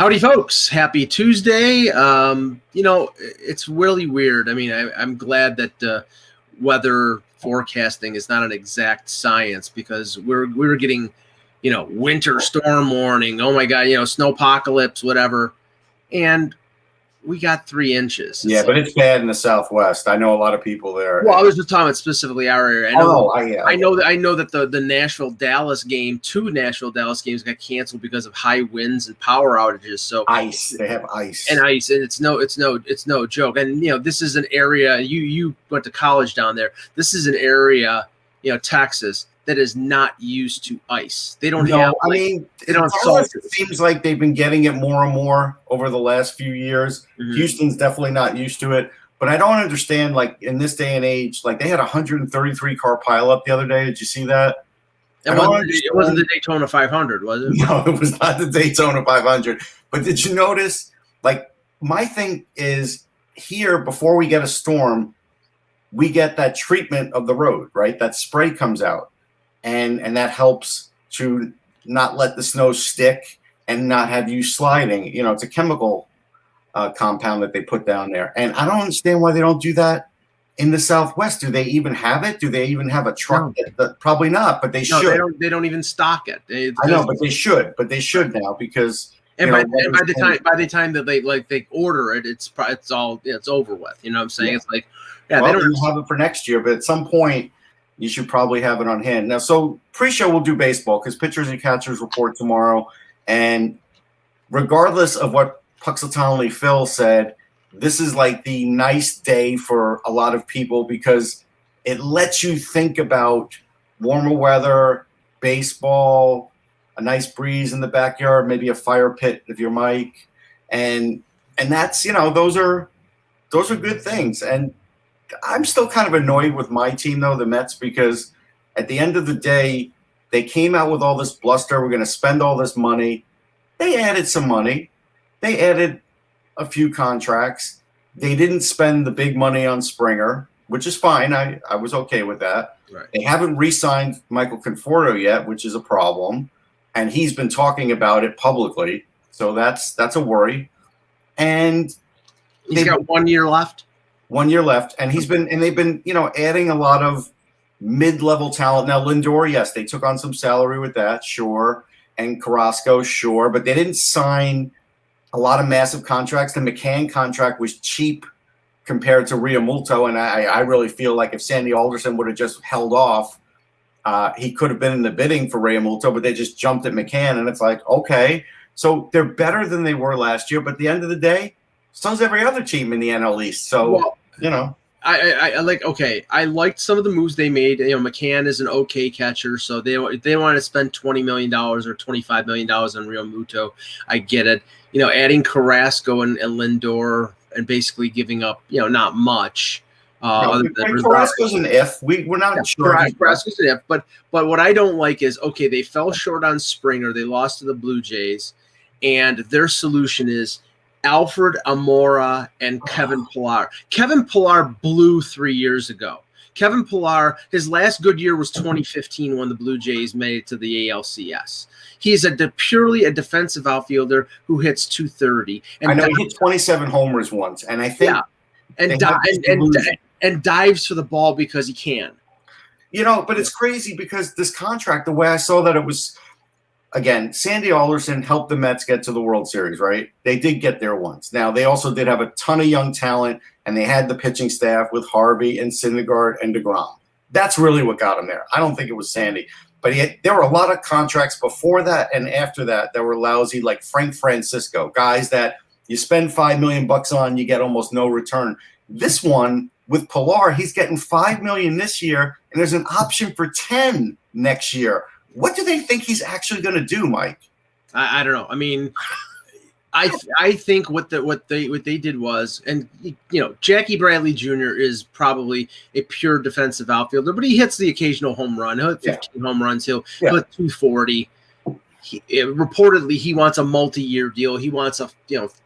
Howdy, folks. Happy Tuesday. It's really weird. I mean, I'm glad that weather forecasting is not an exact science because we're getting, winter storm warning. Oh, my God, snowpocalypse, whatever. And we got 3 inches. But it's bad in the Southwest. I know a lot of people there. Well, I was just talking about specifically our area. I know that the Nashville-Dallas game, 2 Nashville-Dallas games got canceled because of high winds and power outages. So ice, they have ice, and it's no joke. And this is an area you went to college down there. This is an area, Texas, that is not used to ice. They don't have. They don't have salt. It seems like they've been getting it more and more over the last few years. Mm-hmm. Houston's definitely not used to it, but I don't understand. Like in this day and age, like they had a 133 car pileup the other day. Did you see that? It wasn't the Daytona 500, was it? No, it was not the Daytona 500. But did you notice? Like my thing is here before we get a storm, we get that treatment of the road, right? That spray comes out. And that helps to not let the snow stick and not have you sliding. It's a chemical compound that they put down there. And I don't understand why they don't do that in the Southwest. Do they even have it? Do they even have a truck? No. Probably not, but they should. They don't even stock it. I know, but they should. But they should now because by the time that they order it, it's over with. You know what I'm saying? Yeah. It's like they don't have it for next year, but at some point you should probably have it on hand. Now, so pre-show we'll do baseball because pitchers and catchers report tomorrow. And regardless of what Puxatonly Phil said, this is like the nice day for a lot of people because it lets you think about warmer weather, baseball, a nice breeze in the backyard, maybe a fire pit if you're Mike. And that's, those are good things. And I'm still kind of annoyed with my team, though, the Mets, because at the end of the day, they came out with all this bluster. We're going to spend all this money. They added some money. They added a few contracts. They didn't spend the big money on Springer, which is fine. I was okay with that. Right. They haven't re-signed Michael Conforto yet, which is a problem. And he's been talking about it publicly. So that's a worry. And he's got 1 year left. 1 year left, and they've been, adding a lot of mid-level talent. Now, Lindor, yes, they took on some salary with that, sure, and Carrasco, sure, but they didn't sign a lot of massive contracts. The McCann contract was cheap compared to Realmuto, and I really feel like if Sandy Alderson would have just held off, he could have been in the bidding for Realmuto, but they just jumped at McCann, and it's like, okay, so they're better than they were last year, but at the end of the day, so's every other team in the NL East. So, I liked some of the moves they made. McCann is an okay catcher, so they want to spend $20 million or $25 million on Realmuto. I get it. Adding Carrasco and Lindor and basically giving up, not much. Other than Carrasco's an if. We're not sure. Carrasco's an if. But what I don't like is, okay, they fell short on Springer. They lost to the Blue Jays, and their solution is Alfred Amora and Kevin Pillar. Kevin Pillar blew 3 years ago. Kevin Pillar, his last good year was 2015 when the Blue Jays made it to the ALCS. He's purely a defensive outfielder who hits .230. And I know he hit 27 homers once, and I think and dives for the ball because he can. But it's crazy because this contract, the way I saw that, it was. Again, Sandy Alderson helped the Mets get to the World Series, right? They did get there once. Now, they also did have a ton of young talent, and they had the pitching staff with Harvey and Syndergaard and DeGrom. That's really what got him there. I don't think it was Sandy. But there were a lot of contracts before that and after that were lousy, like Frank Francisco, guys that you spend $5 million on, you get almost no return. This one, with Pillar, he's getting $5 million this year, and there's an option for 10 next year. What do they think he's actually going to do, Mike? I don't know. I mean, I think what they did was, and Jackie Bradley Jr. is probably a pure defensive outfielder, but he hits the occasional home run. He'll hit 15 home runs. He'll hit 240. reportedly he wants a multi-year deal. He wants a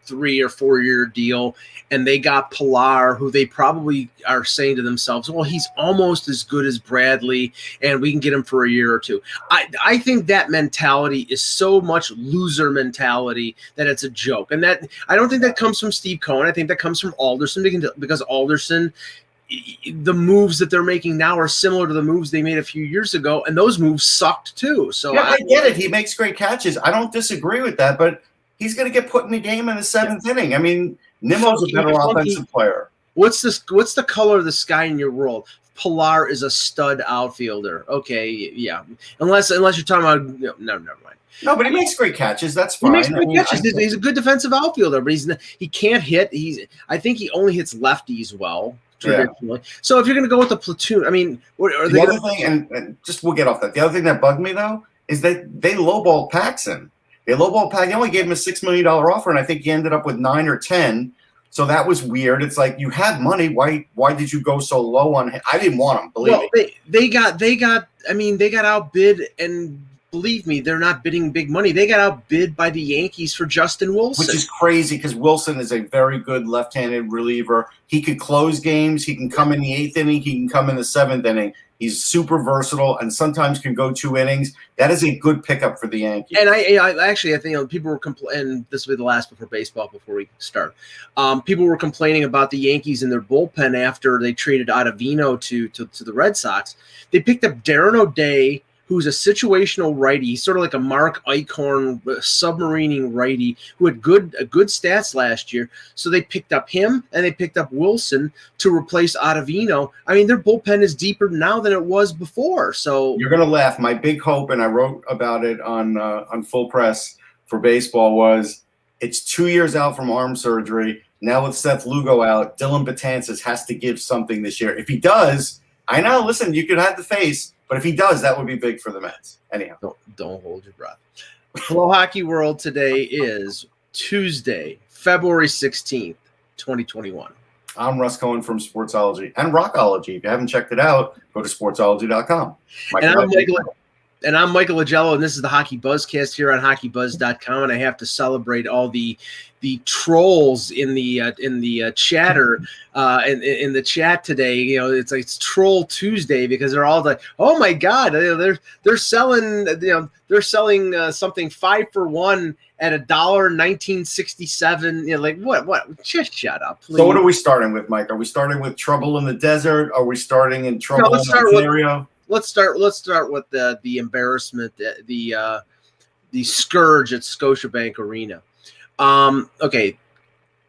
3 or 4 year deal, and they got Pilar, who they probably are saying to themselves, well, he's almost as good as Bradley, and we can get him for a year or two. I think that mentality is so much loser mentality that it's a joke, and that I don't think that comes from Steve Cohen. I think that comes from Alderson, because Alderson, the moves that they're making now are similar to the moves they made a few years ago, and those moves sucked too. So yeah, I get it. He makes great catches. I don't disagree with that, but he's going to get put in the game in the 7th inning. I mean, Nimmo's a better offensive player. What's the color of the sky in your world? Pilar is a stud outfielder. Okay, yeah. Unless you're talking about no, never mind. No, but he makes great catches. That's fine. He makes great catches. He's a good defensive outfielder, but he can't hit. I think he only hits lefties well. Traditionally. Yeah. So if you're going to go with the platoon, I mean, the other thing, and just we'll get off that. The other thing that bugged me though is that they lowballed Paxson. They only gave him a $6 million offer, and I think he ended up with 9 or 10. So that was weird. It's like, you had money. Why did you go so low on him? I didn't want him. Believe me. They got outbid, and believe me, they're not bidding big money. They got outbid by the Yankees for Justin Wilson, which is crazy because Wilson is a very good left-handed reliever. He could close games. He can come in the 8th inning. He can come in the 7th inning. He's super versatile and sometimes can go 2 innings. That is a good pickup for the Yankees. And I think people were complaining. This will be the last before baseball before we start. People were complaining about the Yankees and their bullpen after they traded Ottavino to the Red Sox. They picked up Darren O'Day, who's a situational righty. He's sort of like a Mark Eichhorn submarining righty who had good stats last year. So they picked up him and they picked up Wilson to replace Ottavino. I mean, their bullpen is deeper now than it was before. So you're gonna laugh. My big hope, and I wrote about it on Full Press for Baseball, was it's 2 years out from arm surgery. Now with Seth Lugo out, Dylan Betances has to give something this year. If he does, I know. Listen, you could have the face. But if he does, that would be big for the Mets. Anyhow. Don't hold your breath. Hello, Hockey World. Today is Tuesday, February 16th, 2021. I'm Russ Cohen from Sportsology and Rockology. If you haven't checked it out, go to sportsology.com. And I'm Michael Agello, and this is the Hockey Buzzcast here on HockeyBuzz.com. And I have to celebrate all the trolls in the chatter in the chat today. You know, it's Troll Tuesday because they're all like, oh my God, they're selling something 5 for $1 at $1.1967. You know, like what? Just shut up, please. So what are we starting with, Mike? Are we starting with Trouble in the Desert? Are we starting in Trouble in Ontario? Let's start with the embarrassment, the scourge at Scotiabank Arena. Okay,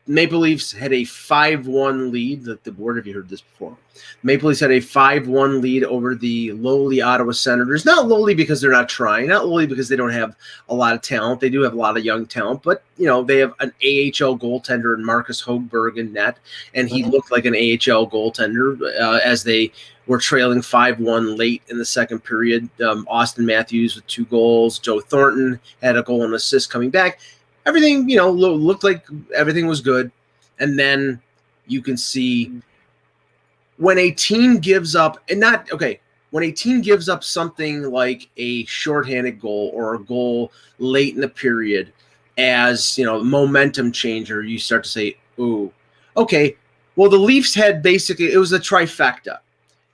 Maple Leafs had a 5-1 lead. The board, have you heard this before? Maple Leafs had a 5-1 lead over the lowly Ottawa Senators. Not lowly because they're not trying, not lowly because they don't have a lot of talent. They do have a lot of young talent, but they have an AHL goaltender in Marcus Högberg in net, and he looked like an AHL goaltender as they were trailing 5-1 late in the second period. Austin Matthews with 2 goals. Joe Thornton had a goal and assist coming back. Everything, looked like everything was good. And then you can see when a team gives up, when a team gives up something like a shorthanded goal or a goal late in the period as, momentum changer, you start to say, ooh, okay, well, the Leafs had it was a trifecta.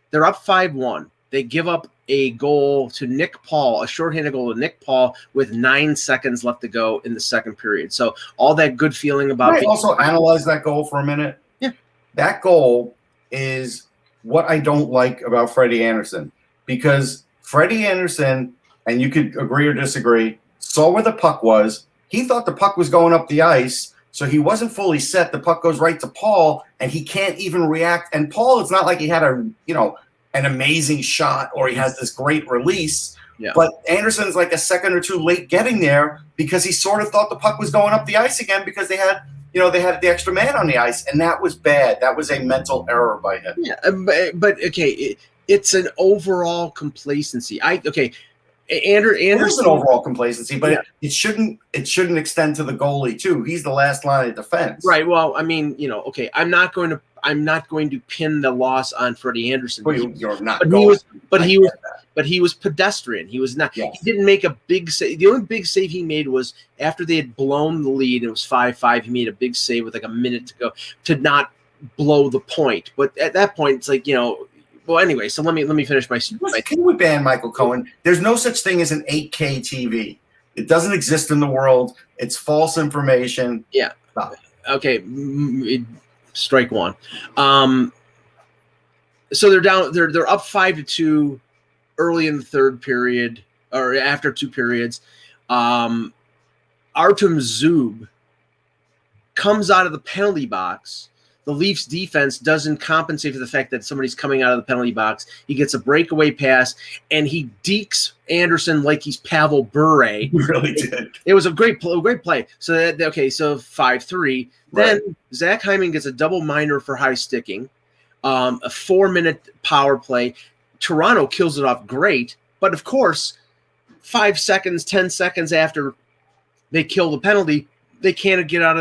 They're up 5-1. They give up a goal to Nick Paul, a shorthanded goal to Nick Paul with 9 seconds left to go in the second period. So all that good feeling about. Can I also analyze that goal for a minute? Yeah. That goal is what I don't like about Freddie Andersen, because Freddie Andersen, and you could agree or disagree, saw where the puck was. He thought the puck was going up the ice, so he wasn't fully set. The puck goes right to Paul, and he can't even react. And Paul, it's not like he had an amazing shot or he has this great release. Yeah. But Anderson's like a second or two late getting there because he sort of thought the puck was going up the ice again because they had the extra man on the ice, and that was bad. That was a mental error by him. Yeah, but okay, it's an overall complacency. Anderson, there's an overall complacency, but it shouldn't extend to the goalie too. He's the last line of defense. Right. Well, I mean, okay, I'm not going I'm not going to pin the loss on Freddie Andersen. Well, you're not. But he was pedestrian. He was not. Yes. He didn't make a big save. The only big save he made was after they had blown the lead. It was 5-5. He made a big save with like a minute to go to not blow the point. But at that point, it's like, well, anyway. So let me finish my. Can we ban Michael Cohen? There's no such thing as an 8K TV. It doesn't exist in the world. It's false information. Yeah. Stop it. Okay. Strike one. So they're down. They're up 5-2 early in the third period, or after 2 periods. Artem Zub comes out of the penalty box. The Leafs defense doesn't compensate for the fact that somebody's coming out of the penalty box. He gets a breakaway pass, and he dekes Andersen like he's Pavel Bure. He really did. It was a great play. So so 5-3. Then Zach Hyman gets a double minor for high sticking, a 4-minute power play. Toronto kills it off great, but of course, 5 seconds, 10 seconds after they kill the penalty, they can't get it out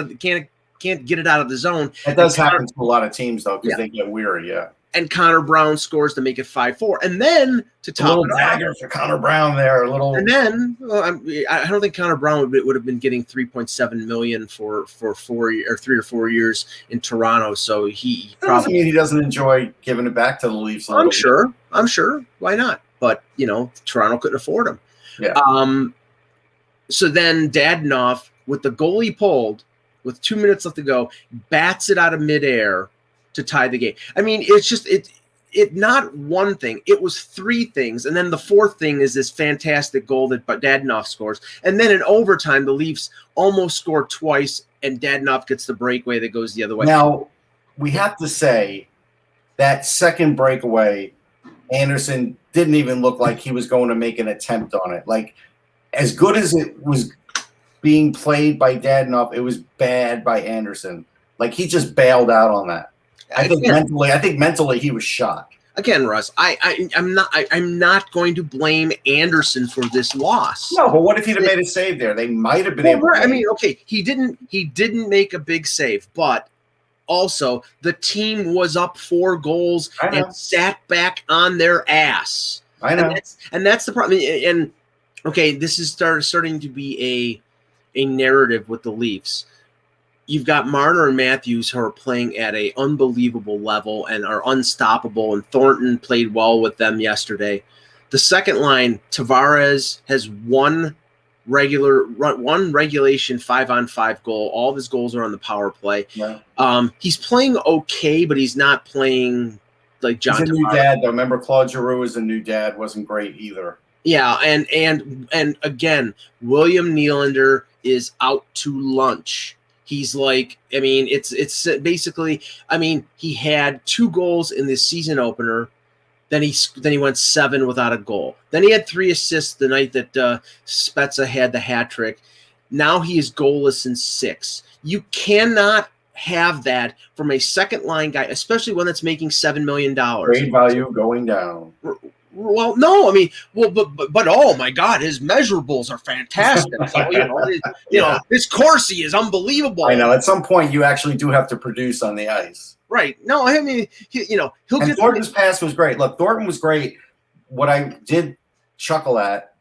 of the zone. It does happen to a lot of teams though, because they get weary. Yeah. And Connor Brown scores to make it 5-4, and then to top a little dagger for Connor Brown there, a little. And then I don't think Connor Brown would have been getting $3.7 million for 3 or 4 years in Toronto. So he doesn't mean he doesn't enjoy giving it back to the Leafs. I'm sure. Why not? But Toronto couldn't afford him. Yeah. So then Dadonov, with the goalie pulled, with 2 minutes left to go, bats it out of midair to tie the game. I mean, it's just it not one thing. It was 3 things, and then the 4th thing is this fantastic goal that Dadonov scores. And then in overtime, the Leafs almost score twice, and Dadonov gets the breakaway that goes the other way. Now, we have to say that second breakaway, Andersen didn't even look like he was going to make an attempt on it. Like, as good as it was being played by Dadonov, it was bad by Andersen. Like, he just bailed out on that. I think mentally he was shot. Again, Russ, I'm not going to blame Andersen for this loss. No, but what if he'd have made a save there? They might have been able to. I mean, okay, he didn't make a big save, but also the team was up 4 goals and sat back on their ass. I know. And that's the problem. And okay, this is starting to be a narrative with the Leafs. You've got Marner and Matthews who are playing at an unbelievable level and are unstoppable, and Thornton played well with them yesterday. The second line, Tavares has one regulation 5-on-5 goal. All of his goals are on the power play. Yeah. He's playing okay, but he's not playing like John. He's a new dad, though. Remember, Claude Giroux is a new dad. Wasn't great either. Yeah, and again, William Nylander is out to lunch. He's like, I mean, it's basically, I mean, he had 2 goals in the season opener. Then he went 7 without a goal. Then he had 3 assists the night that Spezza had the hat trick. Now he is goalless in 6. You cannot have that from a second line guy, especially one that's making $7 million. Trade value going down. Well, no, I mean, but oh my God, his measurables are fantastic. So, his Corsi is unbelievable. I know. At some point, you actually do have to produce on the ice. Right. No, I mean, he'll get. Thornton's pass was great. Look, Thornton was great. What I did chuckle at,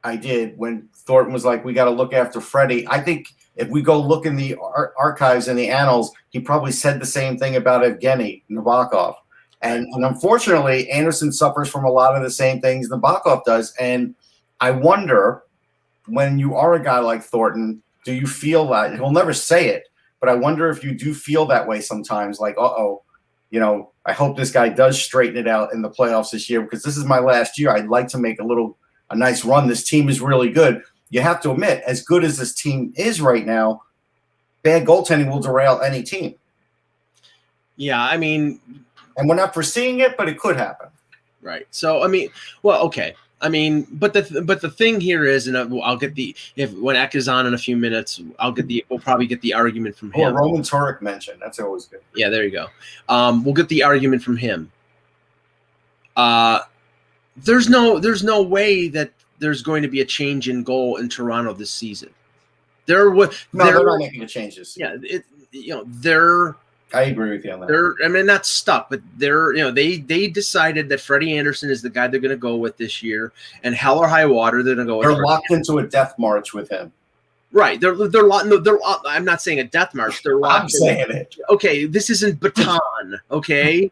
when Thornton was like, "We got to look after Freddie." I think if we go look in the archives and the annals, he probably said the same thing about Evgeny Nabokov. And unfortunately, Andersen suffers from a lot of the same things Nabokov does. And I wonder, when you are a guy like Thornton, do you feel that? He'll never say it, but I wonder if you do feel that way sometimes, like, I hope this guy does straighten it out in the playoffs this year, because this is my last year. I'd like to make a nice run. This team is really good. You have to admit, as good as this team is right now, bad goaltending will derail any team. Yeah, I mean, and we're not foreseeing it, but it could happen. Right. So, I mean, well, okay. I mean, but the thing here is, and I'll get when Eck is on in a few minutes, we'll probably get the argument from him. Roman Turek mentioned. That's always good. Yeah, there you go. We'll get the argument from him. There's no way that there's going to be a change in goal in Toronto this season. They're not making a change this season. Yeah, they're I agree with you on that. They're not stuck, but they decided that Freddie Andersen is the guy they're going to go with this year, and hell or high water, they're going to go with. They're locked into a death march with him. Right. They're locked. No, I'm not saying a death march. They're locked. I'm saying it. Okay, this isn't Baton. Okay,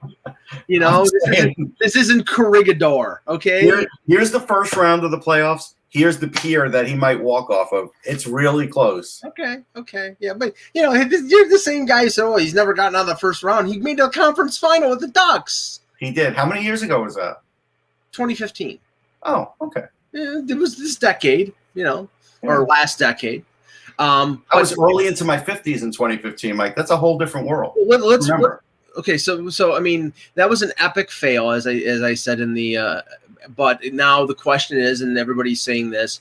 this isn't Corregidor. Okay. Here's the first round of the playoffs. Here's the pier that he might walk off of. It's really close. Okay. Yeah, but you're the same guy. So he's never gotten out of the first round. He made the conference final with the Ducks. He did. How many years ago was that? 2015. Oh, okay. Yeah, it was this decade. Or last decade. I was early into my 50s in 2015, Mike. That's a whole different world. Let's remember. Okay, so I mean, that was an epic fail, as I said in the. But now the question is, and everybody's saying this: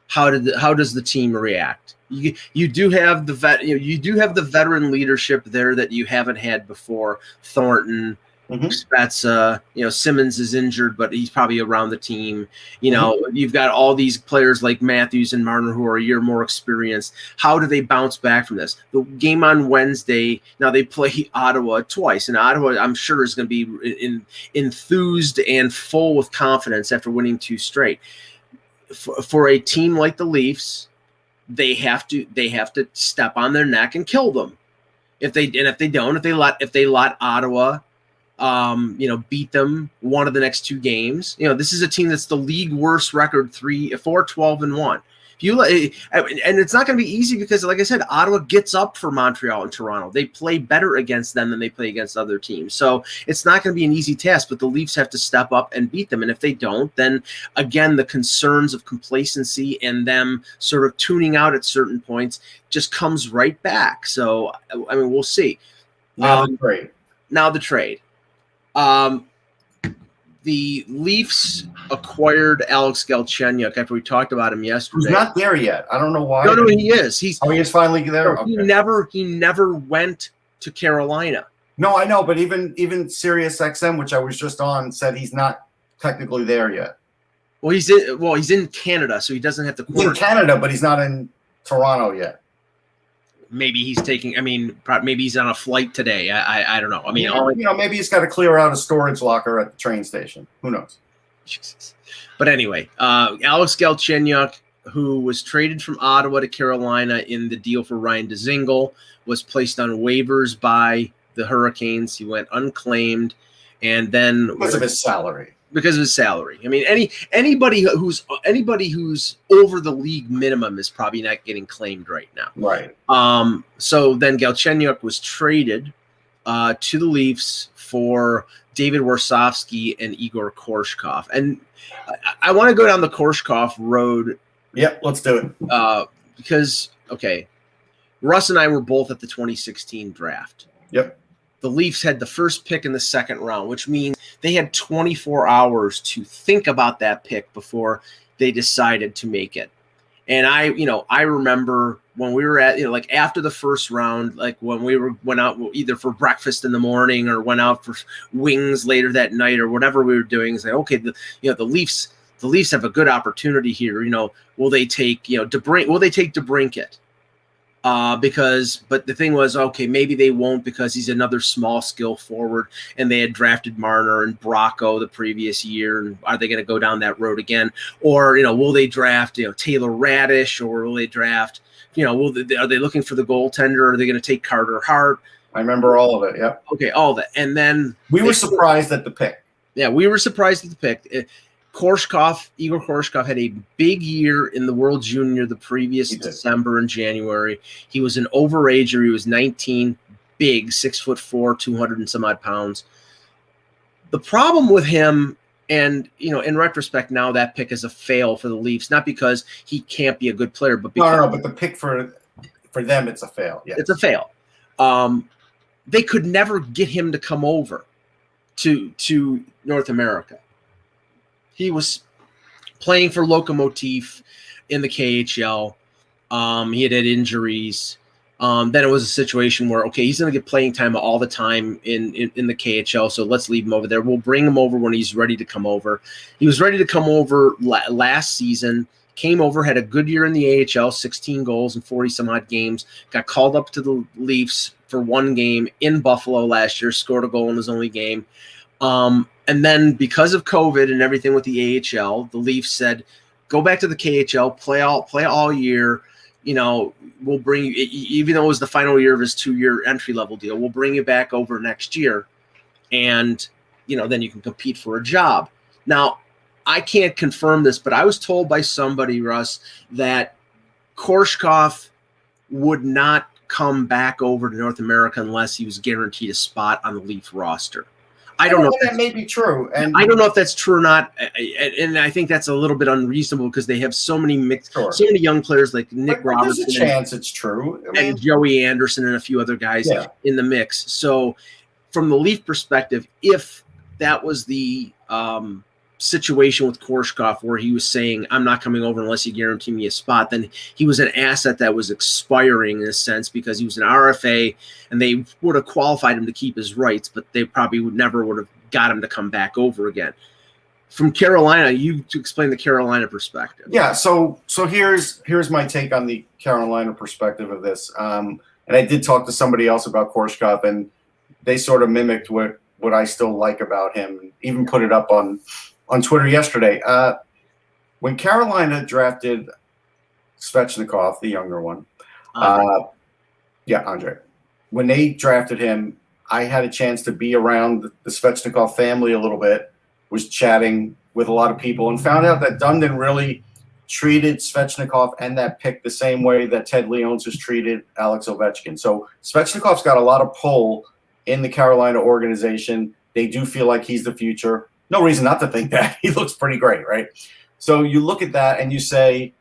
how does the team react? You do have the veteran leadership there that you haven't had before. Thornton, Spezza, Simmons is injured, but he's probably around the team. You've got all these players like Matthews and Marner who are a year more experienced. How do they bounce back from this? The game on Wednesday, now they play Ottawa twice, and Ottawa, I'm sure, is going to be enthused and full with confidence after winning 2 straight. For a team like the Leafs, they have to step on their neck and kill them. If they let Ottawa beat them one of the next 2 games. This is a team that's the league worst record, 4-12-1. And it's not going to be easy because, like I said, Ottawa gets up for Montreal and Toronto. They play better against them than they play against other teams. So it's not going to be an easy task, but the Leafs have to step up and beat them. And if they don't, then again, the concerns of complacency and them sort of tuning out at certain points just comes right back. So, I mean, we'll see. Now the trade. The Leafs acquired Alex Galchenyuk after we talked about him yesterday. He's not there yet. I don't know why. No, he is. He is finally there. No, okay. He never went to Carolina. No, I know, but even Sirius XM, which I was just on, said he's not technically there yet. Well, he's in Canada, so he doesn't have to. He's in Canada, but he's not in Toronto yet. Maybe he's taking. I mean, maybe he's on a flight today. I don't know. I mean, maybe he's got to clear out a storage locker at the train station. Who knows? Jesus. But anyway, Alex Galchenyuk, who was traded from Ottawa to Carolina in the deal for Ryan Dzingel, was placed on waivers by the Hurricanes. He went unclaimed, and then because of his salary. I mean, anybody who's over the league minimum is probably not getting claimed right now. Right. So then Galchenyuk was traded to the Leafs for David Warsofsky and Igor Korshkov. And I want to go down the Korshkov road. Yep, let's do it. Because, okay, Russ and I were both at the 2016 draft. Yep. The Leafs had the first pick in the second round, which means they had 24 hours to think about that pick before they decided to make it. And I remember when we were at, like after the first round, like when we went out either for breakfast in the morning or went out for wings later that night or whatever we were doing, it's like, okay, the Leafs have a good opportunity here. Will they take, DeBrincat? But the thing was, okay, maybe they won't because he's another small skill forward, and they had drafted Marner and Bracco the previous year. And are they going to go down that road again? Or, will they draft, Taylor Radish, or will they draft, are they looking for the goaltender? Or are they going to take Carter Hart? I remember all of it. Yep. Okay. All of that. And then we were surprised at the pick. Yeah. We were surprised at the pick. Igor Korshkov had a big year in the World Junior the previous December and January. He was an overager. He was 19, big, 6'4", 200 and some odd pounds. The problem with him, and in retrospect, now that pick is a fail for the Leafs, not because he can't be a good player, but because but the pick for them, it's a fail. Yeah, it's a fail. They could never get him to come over to North America. He was playing for Lokomotiv in the KHL. He had injuries. Then it was a situation where, okay, he's going to get playing time all the time in the KHL, so let's leave him over there. We'll bring him over when he's ready to come over. He was ready to come over last season, came over, had a good year in the AHL, 16 goals in 40 some odd games, got called up to the Leafs for one game in Buffalo last year, scored a goal in his only game. And then because of COVID and everything with the AHL, the Leafs said, go back to the KHL, play all year. We'll bring you, even though it was the final year of his 2-year entry level deal, we'll bring you back over next year. And, then you can compete for a job. Now, I can't confirm this, but I was told by somebody, Russ, that Korshkov would not come back over to North America unless he was guaranteed a spot on the Leaf roster. I don't know if that may be true, and I don't know if that's true or not. And I think that's a little bit unreasonable because they have so many many young players like Nick Robertson. There's a chance it's true. And Joey Andersen and a few other guys in the mix. So from the Leaf perspective, if that was the situation with Korshkov where he was saying, I'm not coming over unless you guarantee me a spot, then he was an asset that was expiring in a sense because he was an RFA and they would have qualified him to keep his rights, but they probably never would have got him to come back over again. From Carolina, you to explain the Carolina perspective. Yeah, so here's my take on the Carolina perspective of this. And I did talk to somebody else about Korshkov, and they sort of mimicked what I still like about him, even put it up on Twitter yesterday. When Carolina drafted Svechnikov, the younger one, Andre. When they drafted him, I had a chance to be around the Svechnikov family a little bit, was chatting with a lot of people, and found out that Dundon really treated Svechnikov and that pick the same way that Ted Leonsis has treated Alex Ovechkin. So Svechnikov's got a lot of pull in the Carolina organization. They do feel like he's the future. No reason not to think that. He looks pretty great, right? So you look at that and you say,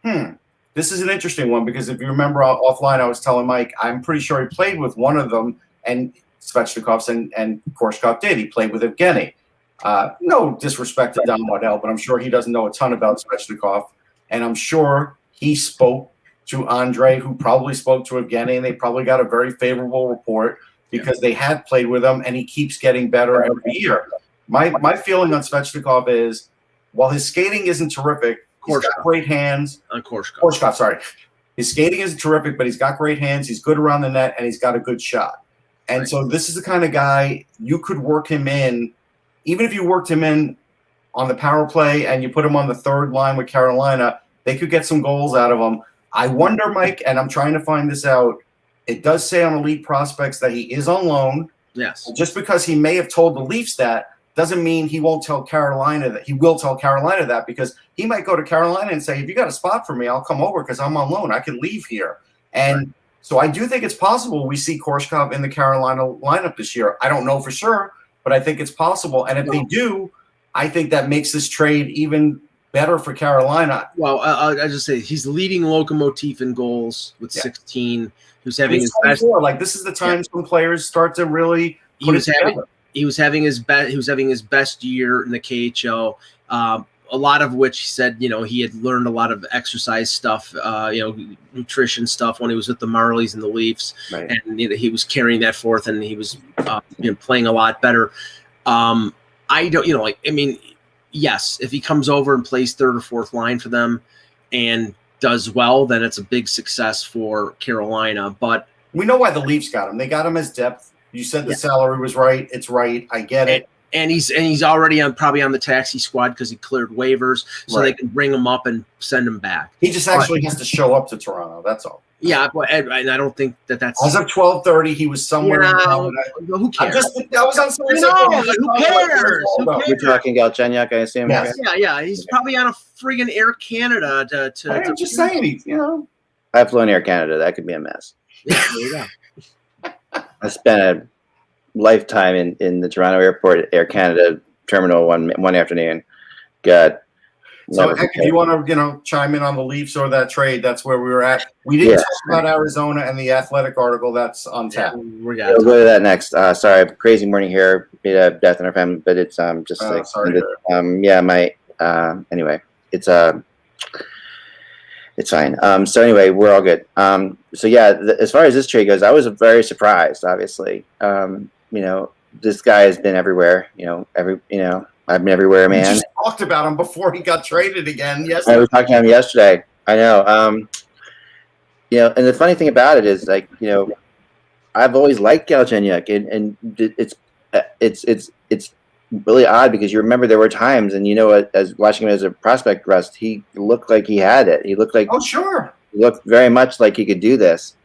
this is an interesting one, because if you remember offline, I was telling Mike, I'm pretty sure he played with one of them, and Svechnikov's and Korshkov did. He played with Evgeny. No disrespect to Don Waddell, but I'm sure he doesn't know a ton about Svechnikov. And I'm sure he spoke to Andre, who probably spoke to Evgeny, and they probably got a very favorable report because they had played with him, and he keeps getting better every year. My feeling on Svechnikov is, while his skating isn't terrific, he's got great hands. Korshkov, sorry. His skating isn't terrific, but he's got great hands. He's good around the net, and he's got a good shot. And so this is the kind of guy you could work him in, even if you worked him in on the power play and you put him on the third line with Carolina, they could get some goals out of him. I wonder, Mike, and I'm trying to find this out, it does say on Elite Prospects that he is on loan. Yes. Just because he may have told the Leafs that doesn't mean he won't tell Carolina that. He will tell Carolina that, because he might go to Carolina and say, if you got a spot for me, I'll come over because I'm on loan. I can leave here. And so I do think it's possible we see Korshkov in the Carolina lineup this year. I don't know for sure, but I think it's possible. And if they do, I think that makes this trade even better for Carolina. Well, I'll just say he's the leading locomotive in goals with 16. Who's having his best. Like, this is the time some players start to really put it together. He was having his best year in the KHL. A lot of which he said, he had learned a lot of exercise stuff, nutrition stuff when he was with the Marlies and the Leafs, and he was carrying that forth, and he was playing a lot better. Yes, if he comes over and plays third or fourth line for them and does well, then it's a big success for Carolina. But we know why the Leafs got him. They got him as depth. You said the salary was right. It's right. I get it. And he's already probably on the taxi squad because he cleared waivers, so they can bring him up and send him back. He just actually has to show up to Toronto. That's all. Yeah, but and I don't think that's as of 12:30. He was somewhere. Who cares? I was on somebody's. Who cares? We're talking Galchenyuk, I assume. Yes. Yeah. He's probably on a friggin' Air Canada I'm just saying, I've flown Air Canada. That could be a mess. Yeah, there you go. I spent a lifetime in the Toronto Airport Air Canada terminal one afternoon. So, if you want to, chime in on the Leafs or that trade, that's where we were at. We didn't talk about Arizona and the Athletic article that's on tap. We'll go to that next. Sorry, crazy morning here. We had death in our family, but it's just anyway, it's fine. So anyway, we're all good. As far as this trade goes, I was very surprised. Obviously, this guy has been everywhere. I'm everywhere, We man. just talked about him before he got traded again. Yes, I was talking to him yesterday. I know. You know, and the funny thing about it is, like, you know, I've always liked Galchenyuk, and it's really odd because you remember there were times, and you know, as watching him as a prospect, Rust, he looked like he had it. He looked like sure. He looked very much like he could do this.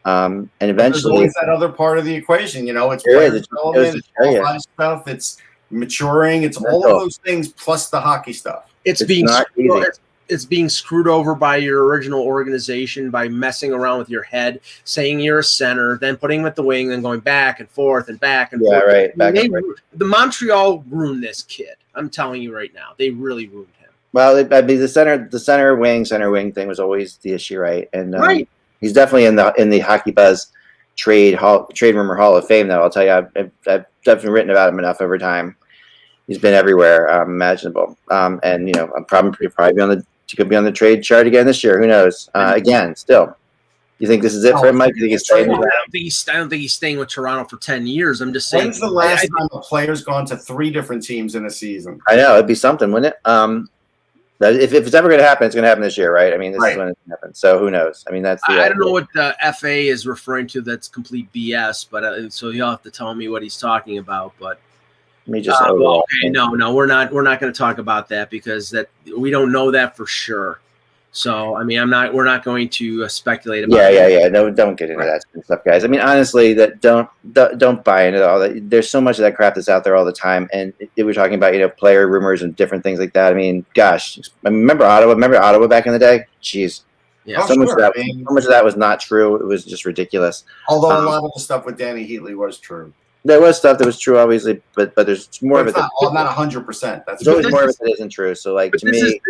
And eventually, there's always that other part of the equation. You know, it's There player is. development, it's There is. all that stuff. It's maturing. It's all of those things plus the hockey stuff. It's being screwed over by your original organization by messing around with your head, saying you're a center, then putting him at the wing, then going back and forth and back and forth. Right. The Montreal ruined this kid. I'm telling you right now, they really ruined him. Well, I mean, the center wing thing was always the issue, right? And right. He's definitely in the Hockey Buzz trade rumor Hall of Fame. Though I'll tell you, I've definitely written about him enough over time. He's been everywhere imaginable, and you know, I'm probably he could be on the trade chart again this year. Who knows? Again, still, you think this is it for him, Mike? You think he's staying? I don't think he's staying with Toronto for 10 years. I'm just saying. When's the last time a player's gone to 3 different teams in a season? I know it'd be something, wouldn't it? If it's ever going to happen, it's going to happen this year, right? I mean, this is when it's going to happen. So who knows? I mean, I don't know what the FA is referring to. That's complete BS. But so you'll have to tell me what he's talking about. But let me just. Okay, no, we're not going to talk about that because we don't know that for sure. So I mean, we're not going to speculate about. Yeah. No, don't get into that stuff, guys. I mean, honestly, don't buy into all that. There's so much of that crap that's out there all the time, and we're talking about, you know, player rumors and different things like that. I mean, gosh, remember Ottawa? Remember Ottawa back in the day? Jeez. Yeah. So much of that was not true. It was just ridiculous. Although a lot of the stuff with Danny Heatley was true. There was stuff that was true, obviously, but there's more of it. Not 100%. That's always more of it that isn't true. So, like, to me,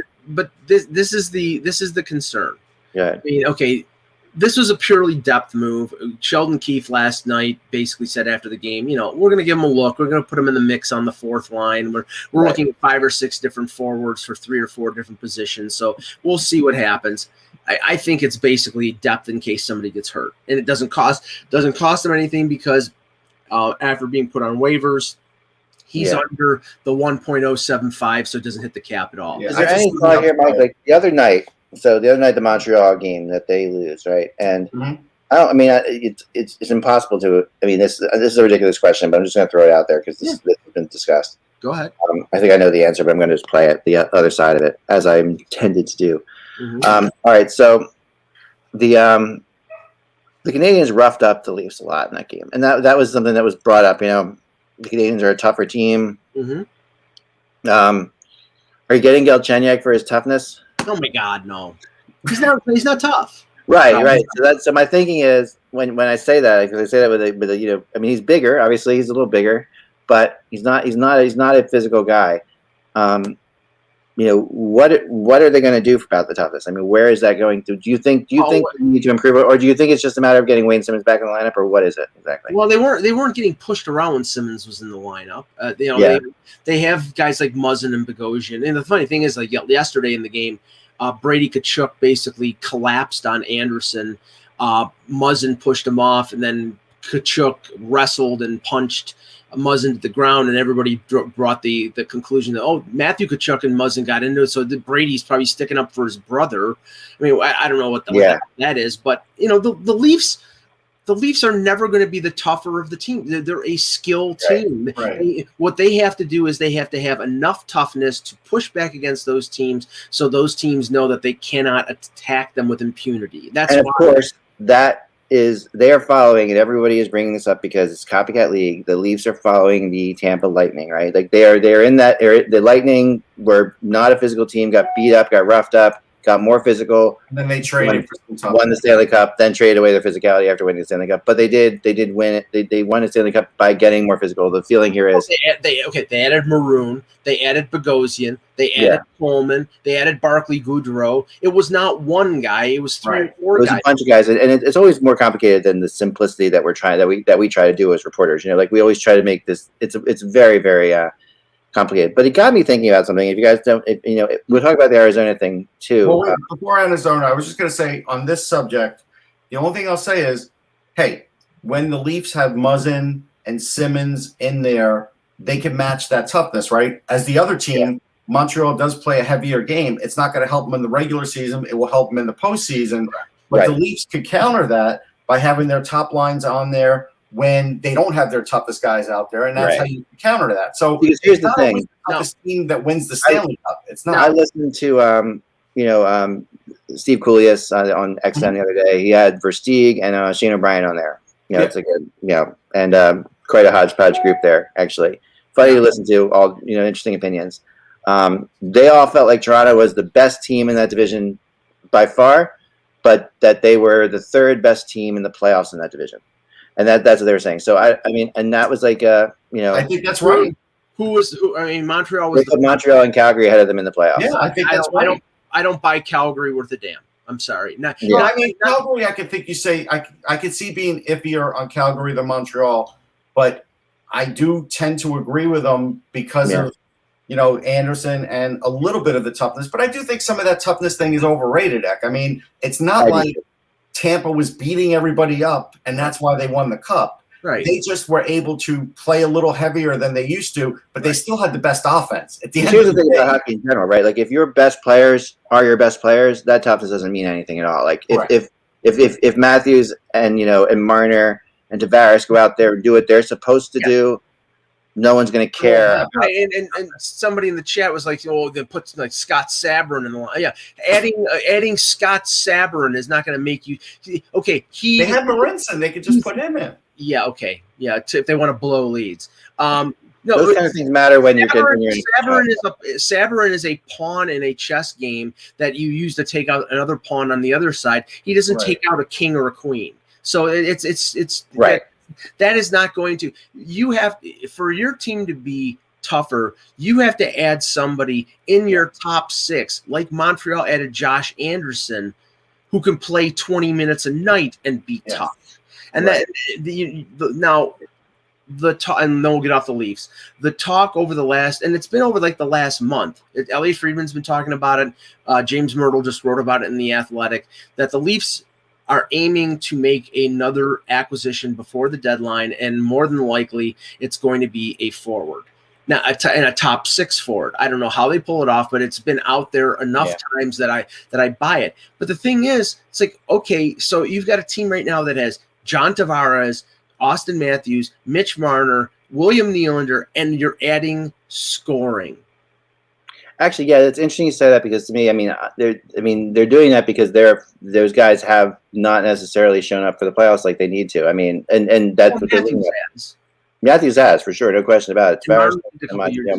this is the concern. Yeah. I mean, okay, this was a purely depth move. Sheldon Keefe last night basically said after the game, you know, we're going to give him a look. We're going to put him in the mix on the fourth line. We're looking at 5 or 6 different forwards for 3 or 4 different positions. So we'll see what happens. I think it's basically depth in case somebody gets hurt, and it doesn't cost them anything because after being put on waivers, he's under the 1.075, so it doesn't hit the cap at all. Yeah. Is there any thought here, Mike? Like the other night, the Montreal game that they lose, right? And it's impossible to. I mean, this is a ridiculous question, but I'm just going to throw it out there because this has been discussed. Go ahead. I think I know the answer, but I'm going to just play it the other side of it as I intended to do. Mm-hmm. All right, so the Canadians roughed up the Leafs a lot in that game, and that was something that was brought up. You know, the Canadians are a tougher team. Mm-hmm. Are you getting Galchenyuk for his toughness? Oh my God, no! He's not tough. Right. So my thinking is when I say that, because I say that with a you know, I mean, he's bigger. Obviously, he's a little bigger, but he's not a physical guy. You know, what are they going to do about the toughness? I mean, where is that going to? Do you think we need to improve it, or do you think it's just a matter of getting Wayne Simmons back in the lineup, or what is it exactly? Well, they weren't getting pushed around when Simmons was in the lineup. They have guys like Muzzin and Bogosian, and the funny thing is, like yesterday in the game, Brady Tkachuk basically collapsed on Andersen. Muzzin pushed him off, and then Tkachuk wrestled and punched Muzzin to the ground, and everybody brought the conclusion that, Matthew Tkachuk and Muzzin got into it, so Brady's probably sticking up for his brother. I mean, I don't know what that is, but you know, the Leafs are never going to be the tougher of the team. They're a skill team. Right. What they have to do is they have to have enough toughness to push back against those teams, so those teams know that they cannot attack them with impunity. Of course, they are following, and everybody is bringing this up because it's copycat league. The Leafs are following the Tampa Lightning, right? Like they're in that area. The Lightning were not a physical team, got beat up, got roughed up, got more physical. And then they traded won the Stanley Cup, then traded away their physicality after winning the Stanley Cup. But they did win it. They won the Stanley Cup by getting more physical. The feeling here is they added Maroon, they added Bogosian, they added Coleman, they added Barclay Goodrow. It was not one guy; it was 3 or 4 guys. It was a bunch of guys, and it's always more complicated than the simplicity that we try to do as reporters. You know, like we always try to make this. It's very very complicated. But it got me thinking about something. If you guys don't, we'll talk about the Arizona thing too. Well, before Arizona, I was just going to say on this subject, the only thing I'll say is, hey, when the Leafs have Muzzin and Simmons in there, they can match that toughness, right? As the other team, Montreal does play a heavier game. It's not going to help them in the regular season. It will help them in the postseason. But the Leafs could counter that by having their top lines on there when they don't have their toughest guys out there, and that's how you counter that. So because here's the thing: the toughest team that wins the Stanley Cup. It's not. I listened to Steve Koulias on XM the other day. He had Versteeg and Shane O'Brien on there. It's a good and quite a hodgepodge group there actually. Funny to listen to, all interesting opinions. They all felt like Toronto was the best team in that division by far, but that they were the third best team in the playoffs in that division. And that's what they were saying. So I mean, and that was like I think that's right. Montreal was Montreal and Calgary ahead of them in the playoffs. Yeah, I think that's right. I don't buy Calgary worth a damn. I'm sorry. Calgary, I could think you say I could see being iffier on Calgary than Montreal, but I do tend to agree with them because of Andersen and a little bit of the toughness. But I do think some of that toughness thing is overrated, Ek. I mean, it's not like Tampa was beating everybody up, and that's why they won the cup. Right. They just were able to play a little heavier than they used to, but they still had the best offense. At the end Here's of the thing about hockey in general, right? Like if your best players are your best players, that toughness doesn't mean anything at all. Like if Matthews and and Marner and Tavares go out there and do what they're supposed to do, no one's going to care. And somebody in the chat was like, they put like Scott Sabrin in the line. Yeah, adding Scott Sabrin is not going to make you okay. They have Marinson; they could just put him in. Yeah. Okay. Yeah. If they want to blow leads. No, those kind of things matter when you're good. Sabrin is a pawn in a chess game that you use to take out another pawn on the other side. He doesn't take out a king or a queen. So it's right. That is not going to. You have for your team to be tougher. You have to add somebody in your top six, like Montreal added Josh Andersen, who can play 20 minutes a night and be tough. And and then we'll get off the Leafs. The talk over the last, and it's been over like the last month. Elliot Friedman's been talking about it. James Myrtle just wrote about it in The Athletic, that the Leafs are aiming to make another acquisition before the deadline, and more than likely it's going to be a forward. Now, and a top six forward. I don't know how they pull it off, but it's been out there enough times that I buy it. But the thing is, it's like, okay, so you've got a team right now that has John Tavares, Austin Matthews, Mitch Marner, William Nylander, and you're adding scoring. Actually, yeah, it's interesting you say that, because to me, they're doing that because those guys have not necessarily shown up for the playoffs like they need to. I mean, and that's what they're looking at. Matthews has, for sure, no question about it. Tavares,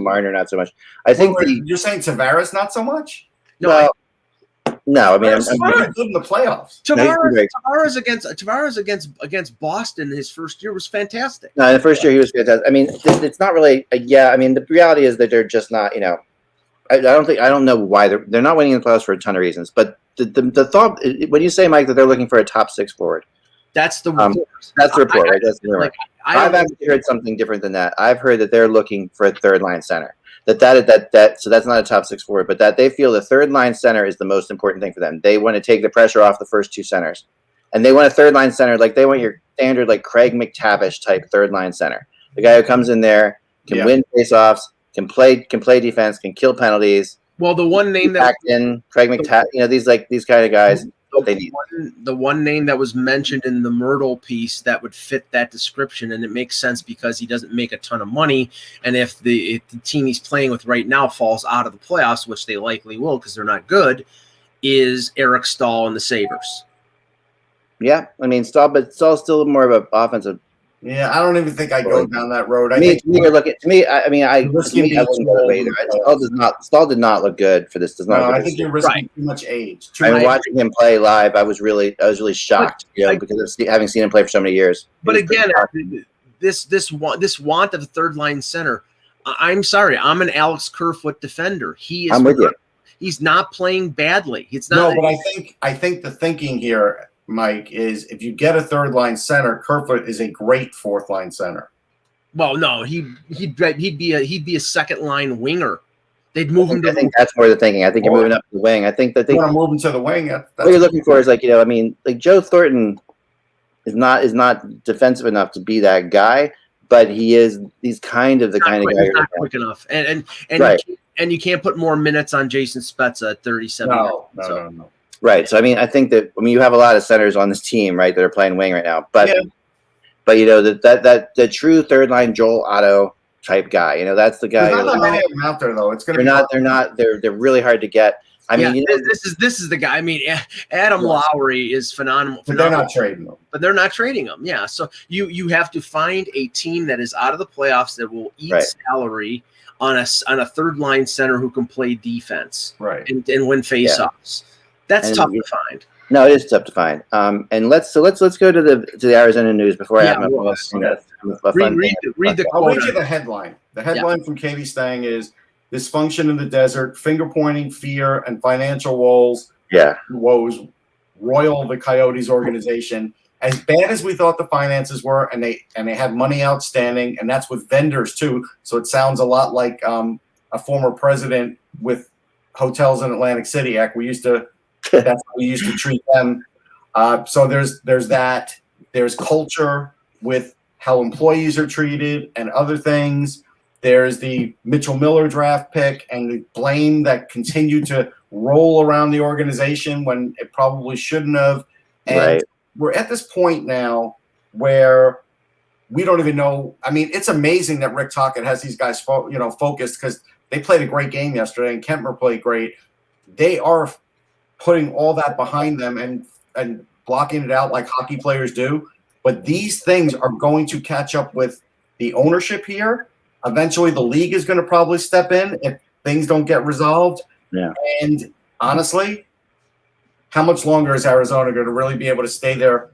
Marner, not so much. I think you're saying Tavares not so much. No, I mean, I'm good in the playoffs. Tavares against Boston his first year was fantastic. No, in the first year he was fantastic. I mean, it's not really. I mean, the reality is that they're just not. I don't know why they're not winning in the playoffs for a ton of reasons. But the thought when you say, Mike, that they're looking for a top six forward, that's the report. That's the report, right? That's the rumor. I've actually heard something different than that. I've heard that they're looking for a third line center. So that's not a top six forward, but that they feel the third line center is the most important thing for them. They want to take the pressure off the first two centers, and they want a third line center, like they want your standard like Craig McTavish type third line center, the guy who comes in there, can win faceoffs, can play defense, can kill penalties. Well, the one name that Craig McTavish, these kind of guys. The one name that was mentioned in the Myrtle piece that would fit that description, and it makes sense because he doesn't make a ton of money, and if the team he's playing with right now falls out of the playoffs, which they likely will because they're not good, is Eric Stahl and the Sabres. Yeah, I mean Stahl's still more of an offensive. Yeah, I don't even think I go down that road. Stahl did not look good for this. I think you're risking too much age. Watching him play live, I was really shocked, because of having seen him play for so many years. But again, this want of a third line center. I'm sorry, I'm an Alex Kerfoot defender. I'm with you. He's not playing badly. It's not. No, but I think the thinking here, Mike, is if you get a third line center, Kerfoot is a great fourth line center. Well, no, he'd be a second line winger. They'd move him. I think that's more the thinking. I think you're moving up to the wing. I think that they want to move him to the wing. What you're looking for is like Joe Thornton is not defensive enough to be that guy, but he's kind of the kind of guy. He's not quick enough, and right. You can't put more minutes on Jason Spezza at 37. No. Right. So I think that you have a lot of centers on this team, right, that are playing wing right now, but that the true third line Joel Otto type guy, that's the guy. There's not many of them out there though. It's going to they're really hard to get. I mean, this is the guy. I mean, Adam Lowry is phenomenal. But they're not trading him. But they're not trading him. Yeah. So you have to find a team that is out of the playoffs that will eat salary on a third line center who can play defense, right, and win faceoffs. That's tough to find. No, it is tough to find. And let's go to the Arizona news before I have read the. I'll read you the headline. The headline from Katie Stang is "Dysfunction in the Desert: Finger pointing, fear, and financial woes roil the Coyotes organization." As bad as we thought the finances were, and they had money outstanding, and that's with vendors too. So it sounds a lot like a former president with hotels in Atlantic City. That's how we used to treat them. So there's that. There's culture with how employees are treated and other things. There's the Mitchell Miller draft pick and the blame that continued to roll around the organization when it probably shouldn't have. And we're at this point now where we don't even know. I mean, it's amazing that Rick Tocchet has these guys focused because they played a great game yesterday and Kempner played great. They are putting all that behind them and blocking it out like hockey players do. But these things are going to catch up with the ownership here. Eventually, the league is going to probably step in if things don't get resolved. Yeah. And honestly, how much longer is Arizona going to really be able to stay there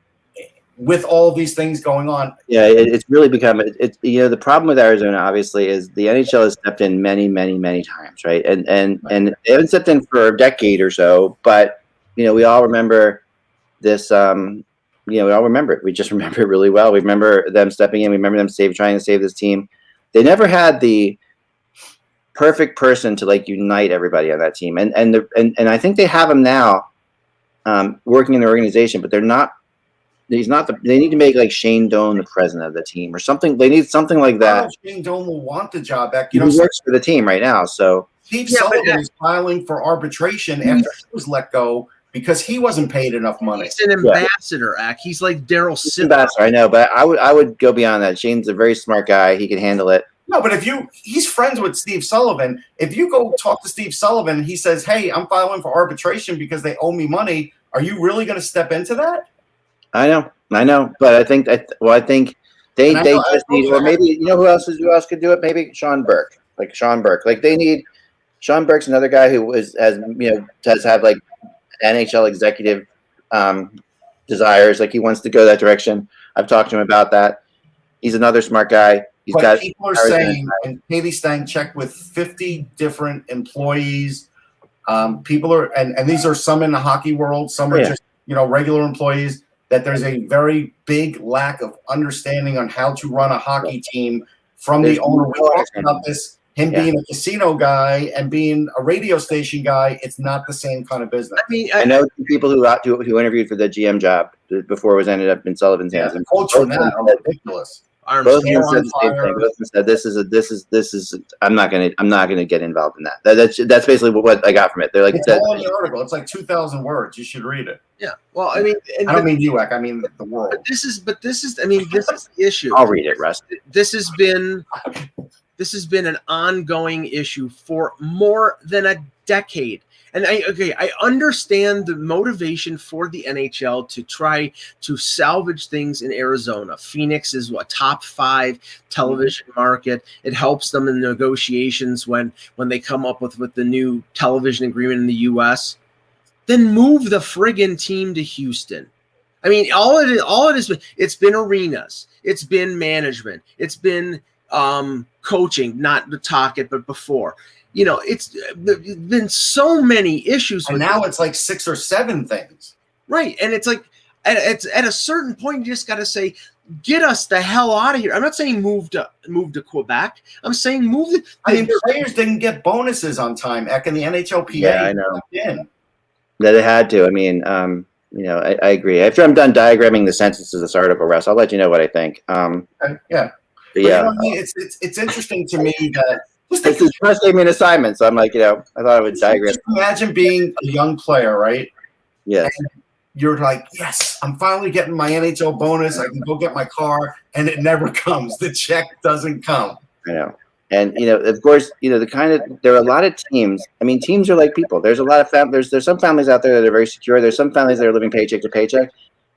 with all these things going on? Yeah, it's really become the problem with Arizona obviously is the NHL has stepped in many, many, many times, right? And they haven't stepped in for a decade or so, but we all remember this. We all remember it. We just remember it really well. We remember them stepping in. We remember them trying to save this team. They never had the perfect person to unite everybody on that team, and I think they have him now. Working in the organization, but they're not. He's not they need to make Shane Doan the president of the team or something. They need something like that. Shane Doan will want the job back. He works for the team right now. So Steve Sullivan is filing for arbitration after he was let go because he wasn't paid enough money. He's an ambassador, He's like Daryl Simmons. Ambassador, I know, but I would go beyond that. Shane's a very smart guy. He can handle it. No, but he's friends with Steve Sullivan. If you go talk to Steve Sullivan, he says, "Hey, I'm filing for arbitration because they owe me money." Are you really going to step into that? I know, but I think they just need, or maybe who else could do it? Maybe Sean Burke, they need Sean Burke's another guy who has NHL executive desires, he wants to go that direction. I've talked to him about that. He's another smart guy. People are saying, and Katie Stang checked with 50 different employees. People are, and these are some in the hockey world, some are just, regular employees, that there's a very big lack of understanding on how to run a hockey team from the owner. We talked about this, him being a casino guy and being a radio station guy. It's not the same kind of business. I know people who interviewed for the GM job before it was ended up in Sullivan's hands. And culture now ridiculous. Both of them said the same thing. Both of them said this is. I'm not gonna get involved in that. That's basically what I got from it. They're like, it's all in the article. It's 2,000 words. You should read it. Yeah. Well, I mean, I don't mean UAC. I mean the world. But this is the issue. I'll read it, Russ. This has been an ongoing issue for more than a decade. And I understand the motivation for the NHL to try to salvage things in Arizona. Phoenix is a top 5 television market. It helps them in negotiations when they come up with the new television agreement in the U.S. Then move the friggin' team to Houston. I mean, all it is, it's been arenas, it's been management, it's been coaching, not the Tocchet, but before. It's been so many issues. And now it's 6 or 7 things. Right. And it's at a certain point, you just got to say, get us the hell out of here. I'm not saying move to Quebec. I'm saying move the. The players didn't get bonuses on time, and the NHLPA. Yeah, I know. That it had to. I mean, I agree. After I'm done diagramming the sentences of this article, Russ, I'll let you know what I think. Yeah. But yeah, you know what I mean? It's interesting to me that this is just gave me an assignment, so I'm like, I thought I would diagram. just imagine being a young player, right? Yes. And you're like, yes, I'm finally getting my NHL bonus. I can go get my car, and it never comes. The check doesn't come. I know. And of course, there are a lot of teams. I mean, teams are like people. There's a lot of there's some families out there that are very secure. There's some families that are living paycheck to paycheck,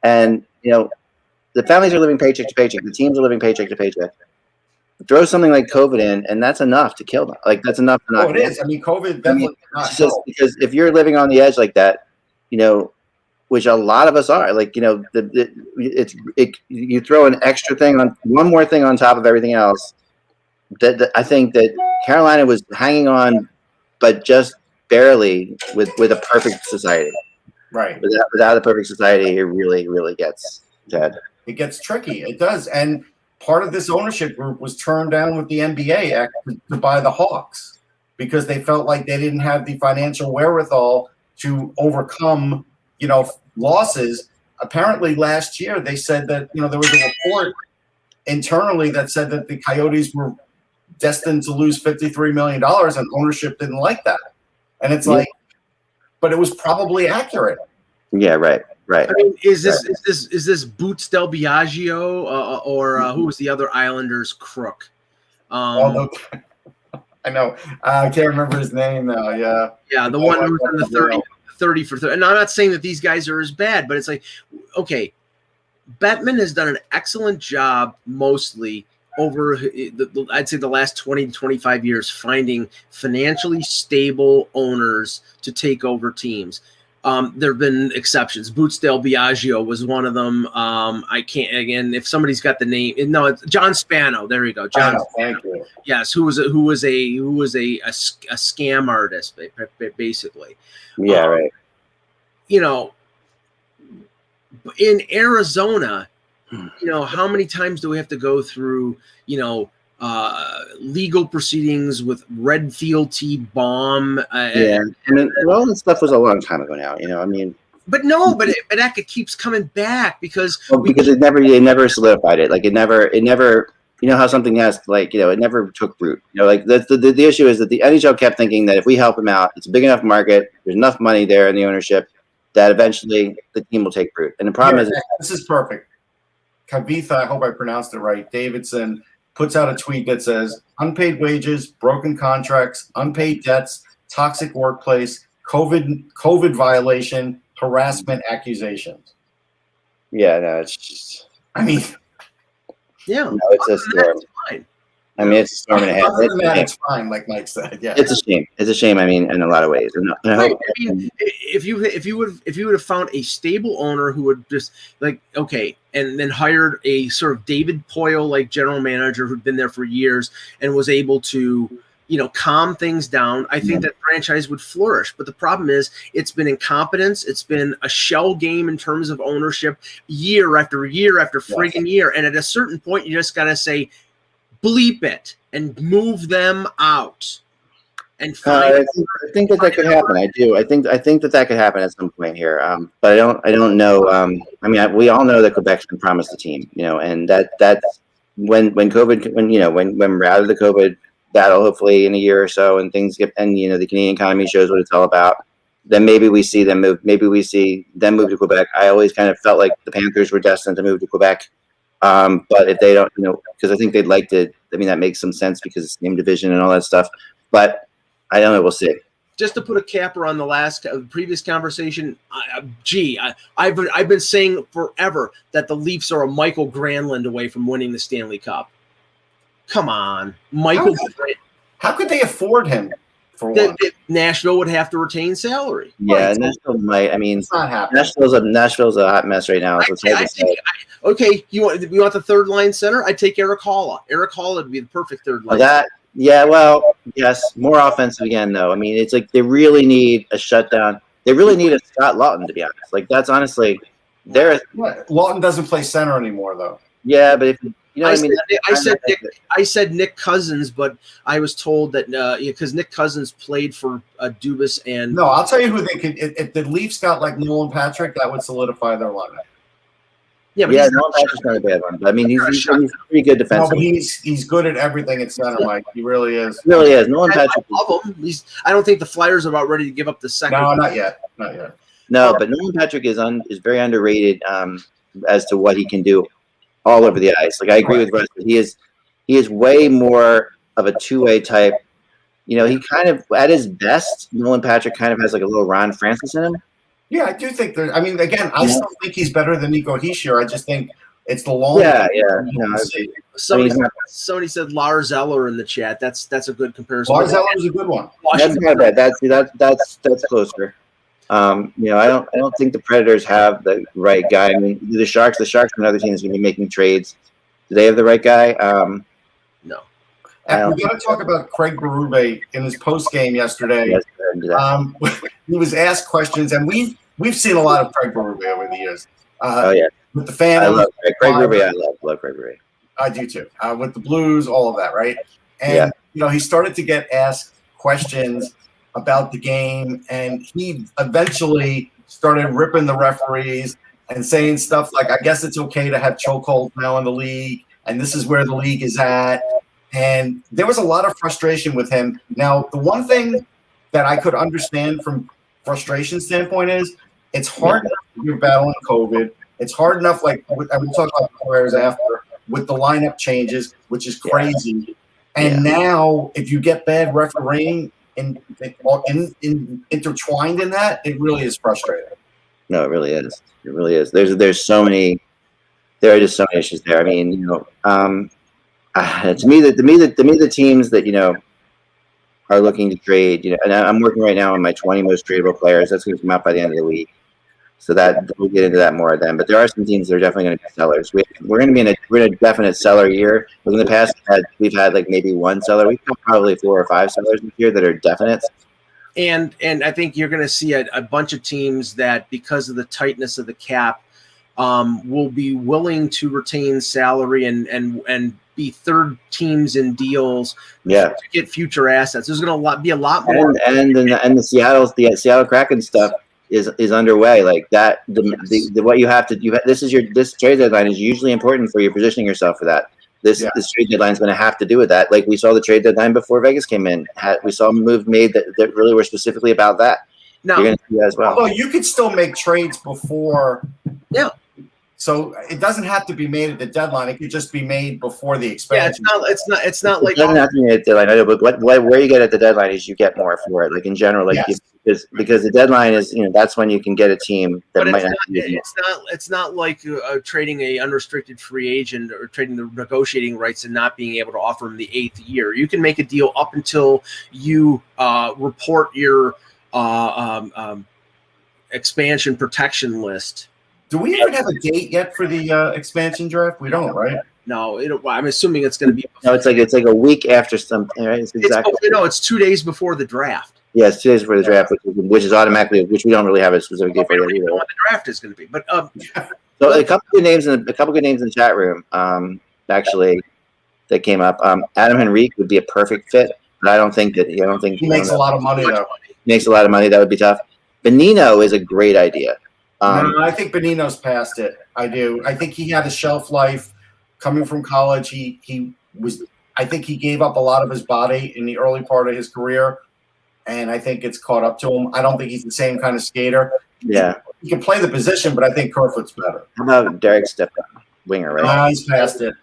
and the families are living paycheck to paycheck. The teams are living paycheck to paycheck. Throw something like COVID in, and that's enough to kill them. Like that's enough to it is. I mean, COVID definitely not help. Because if you're living on the edge like that, which a lot of us are, like you throw an extra thing on, one more thing on top of everything else. That I think that Carolina was hanging on, but just barely with a perfect society. Right. Without a perfect society, it really, really gets dead. It gets tricky. It does. And part of this ownership group was turned down with the NBA Act to buy the Hawks because they felt like they didn't have the financial wherewithal to overcome, losses. Apparently last year they said that, there was a report internally that said that the Coyotes were destined to lose $53 million and ownership didn't like that. And it's like, but it was probably accurate. Yeah, right. I mean, is this Boots Del Biagio or who was the other Islanders crook? I know. I can't remember his name now. Yeah. Yeah, the one who was in the 30 for 30. And I'm not saying that these guys are as bad, but it's like, okay, Bettman has done an excellent job mostly over I'd say the last 20 to 25 years finding financially stable owners to take over teams. There have been exceptions. Boots Del Biagio was one of them. I can't, again, if somebody's got the name, no, it's John Spano. There you go. John Spano. Thank you. Yes. Who was a scam artist, basically. Yeah. Right. In Arizona, how many times do we have to go through, legal proceedings with Redfield T. Bomb? All this stuff was a long time ago now. But no, but that keeps coming back because they never solidified it. Like it never. How something has it never took root. The issue is that the NHL kept thinking that if we help them out, it's a big enough market, there's enough money there in the ownership that eventually the team will take root. And the problem is this is perfect. Kavitha, I hope I pronounced it right, Davidson puts out a tweet that says unpaid wages, broken contracts, unpaid debts, toxic workplace, COVID violation, harassment accusations. Yeah, no, it's just. I mean, no, it's a storm. Fine. I mean, it's a storm and a half. Other than that, it's fine, like Mike said. Yeah, it's a shame. It's a shame. I mean, in a lot of ways. And I hope, if you would have found a stable owner who would just and then hired a sort of David Poyle like general manager who'd been there for years and was able to calm things down, I think that franchise would flourish. But the problem is it's been incompetence. It's been a shell game in terms of ownership year after year after friggin' year. And at a certain point, you just got to say, bleep it and move them out. And I think that could happen. I do. I think that could happen at some point here. But I don't know. I mean, we all know that Quebec's been promised a team, and that's when COVID, when we're out of the COVID battle, hopefully in a year or so, and things get, and the Canadian economy shows what it's all about, then maybe we see them move. Maybe we see them move to Quebec. I always kind of felt like the Panthers were destined to move to Quebec. But if they don't, because I think they'd like to. I mean, that makes some sense because it's the same division and all that stuff. But I don't know. We'll see. Just to put a capper on the previous conversation, I've been saying forever that the Leafs are a Michael Granlund away from winning the Stanley Cup. Come on, Michael. How could they afford him? Nashville would have to retain salary. Yeah, right. Nashville might. I mean, it's not happening. Nashville's a hot mess right now. So okay, you want the third line center? I'd take Eric Halla. Eric Halla would be the perfect third line. Yeah, well, yes, more offensive again, though. I mean, it's like they really need a shutdown. They really need a Scott Lawton, to be honest. Like that's honestly, Lawton doesn't play center anymore, though. Yeah, but if I said Nick Cousins, but I was told that because Nick Cousins played for Dubas and. No, I'll tell you who they could. If the Leafs got like Nolan Patrick, that would solidify their lineup. Yeah, but Nolan Patrick's not a bad one. But I mean, he's pretty good No, defensively. but he's good at everything at center, Mike. He really is. He really is. Nolan I Patrick. love him. I don't think the Flyers are about ready to give up the second. No, not yet. Not yet. No, but Nolan Patrick is very underrated as to what he can do all over the ice. Like I agree with Russ, but he is way more of a two-way type. You know, he kind of at his best, Nolan Patrick kind of has like a little Ron Francis in him. Yeah, I do think there. I mean, again, I still think he's better than Nico Hischier. I just think it's the long. Yeah. Somebody said Lars Eller in the chat. That's a good comparison. Lars Eller is a good one. That's not bad. That's closer. I don't think the Predators have the right guy. I mean, the Sharks are another team that's going to be making trades. Do they have the right guy? No. And we got to talk about Craig Berube in his post game yesterday. He was asked questions, and we've seen a lot of Craig Berube over the years. With the fans, I love Craig Berube. I love Craig Berube. I do too. With the Blues, all of that, right? And he started to get asked questions about the game, and he eventually started ripping the referees and saying stuff like, "I guess it's okay to have chokeholds now in the league, and this is where the league is at." And there was a lot of frustration with him. Now, the one thing that I could understand from frustration standpoint is it's hard enough if you're battling COVID. It's hard enough, like we talked about the players after, with the lineup changes, which is crazy. And now, if you get bad refereeing and intertwined in that, it really is frustrating. No, it really is. It really is. There are just so many issues there. I mean, to me, the teams that are looking to trade, and I'm working right now on my 20 most tradable players. That's going to come out by the end of the week, so that we'll get into that more then. But there are some teams that are definitely going to be sellers. We're going to be in a definite seller year. In the past, we've had like maybe one seller. We've got probably 4 or 5 sellers this year that are definites. And I think you're going to see a bunch of teams that, because of the tightness of the cap, will be willing to retain salary and be third teams in deals to get future assets. There's going to be a lot more. And the Seattle Kraken stuff is underway. Like that, what you have to do. This trade deadline is usually important for you positioning yourself for that. This trade deadline is going to have to do with that. Like we saw the trade deadline before Vegas came in. We saw a move made that really were specifically about that. No, you're going to see that as well. Although you could still make trades before. Yeah. So it doesn't have to be made at the deadline. It could just be made before the expansion. Yeah, it's not like it doesn't have to be at the deadline. I know, but where you get at the deadline is you get more for it. Like in general, because the deadline is that's when you can get a team that might not. It's not like trading a unrestricted free agent or trading the negotiating rights and not being able to offer him the 8th year. You can make a deal up until you report your expansion protection list. Do we even have a date yet for the expansion draft? We don't, right? No, I'm assuming it's going to be. No, it's like a week after something, right? It's 2 days before the draft. Yeah, it's 2 days before the draft, which is automatically, which we don't really have a specific date for that either. What the draft is going to be, but so a couple good names in the chat room, actually, that came up. Adam Henrique would be a perfect fit, but I don't think he makes a lot of money though. He makes a lot of money. That would be tough. Benino is a great idea. No, I think Benino's past it. I do. I think he had a shelf life coming from college. I think he gave up a lot of his body in the early part of his career, and I think it's caught up to him. I don't think he's the same kind of skater. Yeah. He can play the position, but I think Kerfoot's better. How about Derek Stepan, winger, right? He's past it.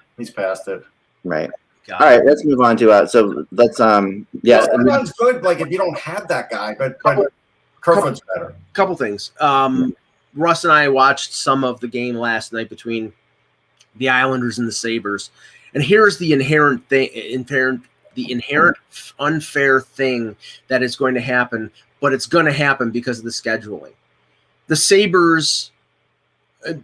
Right. All right, let's move on to so let's Stepan's good, like if you don't have that guy, but Kerfoot's better. Couple things. Russ and I watched some of the game last night between the Islanders and the Sabres, and here's the inherent unfair thing that is going to happen, but it's going to happen because of the scheduling. The Sabres,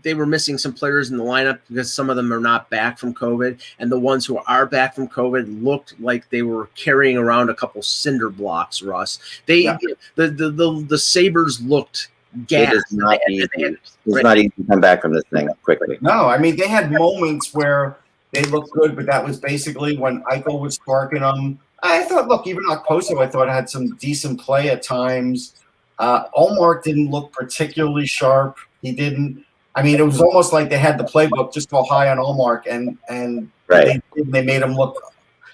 they were missing some players in the lineup because some of them are not back from COVID, and the ones who are back from COVID looked like they were carrying around a couple cinder blocks. Russ, the Sabres looked. It is not easy. It's not easy to come back from this thing quickly. No, I mean, they had moments where they looked good, but that was basically when Eichel was sparking them. I thought, look, even Okposo, I thought had some decent play at times. Ullmark didn't look particularly sharp. He didn't. I mean, it was almost like they had the playbook just go high on Allmark, and Right. they made him look.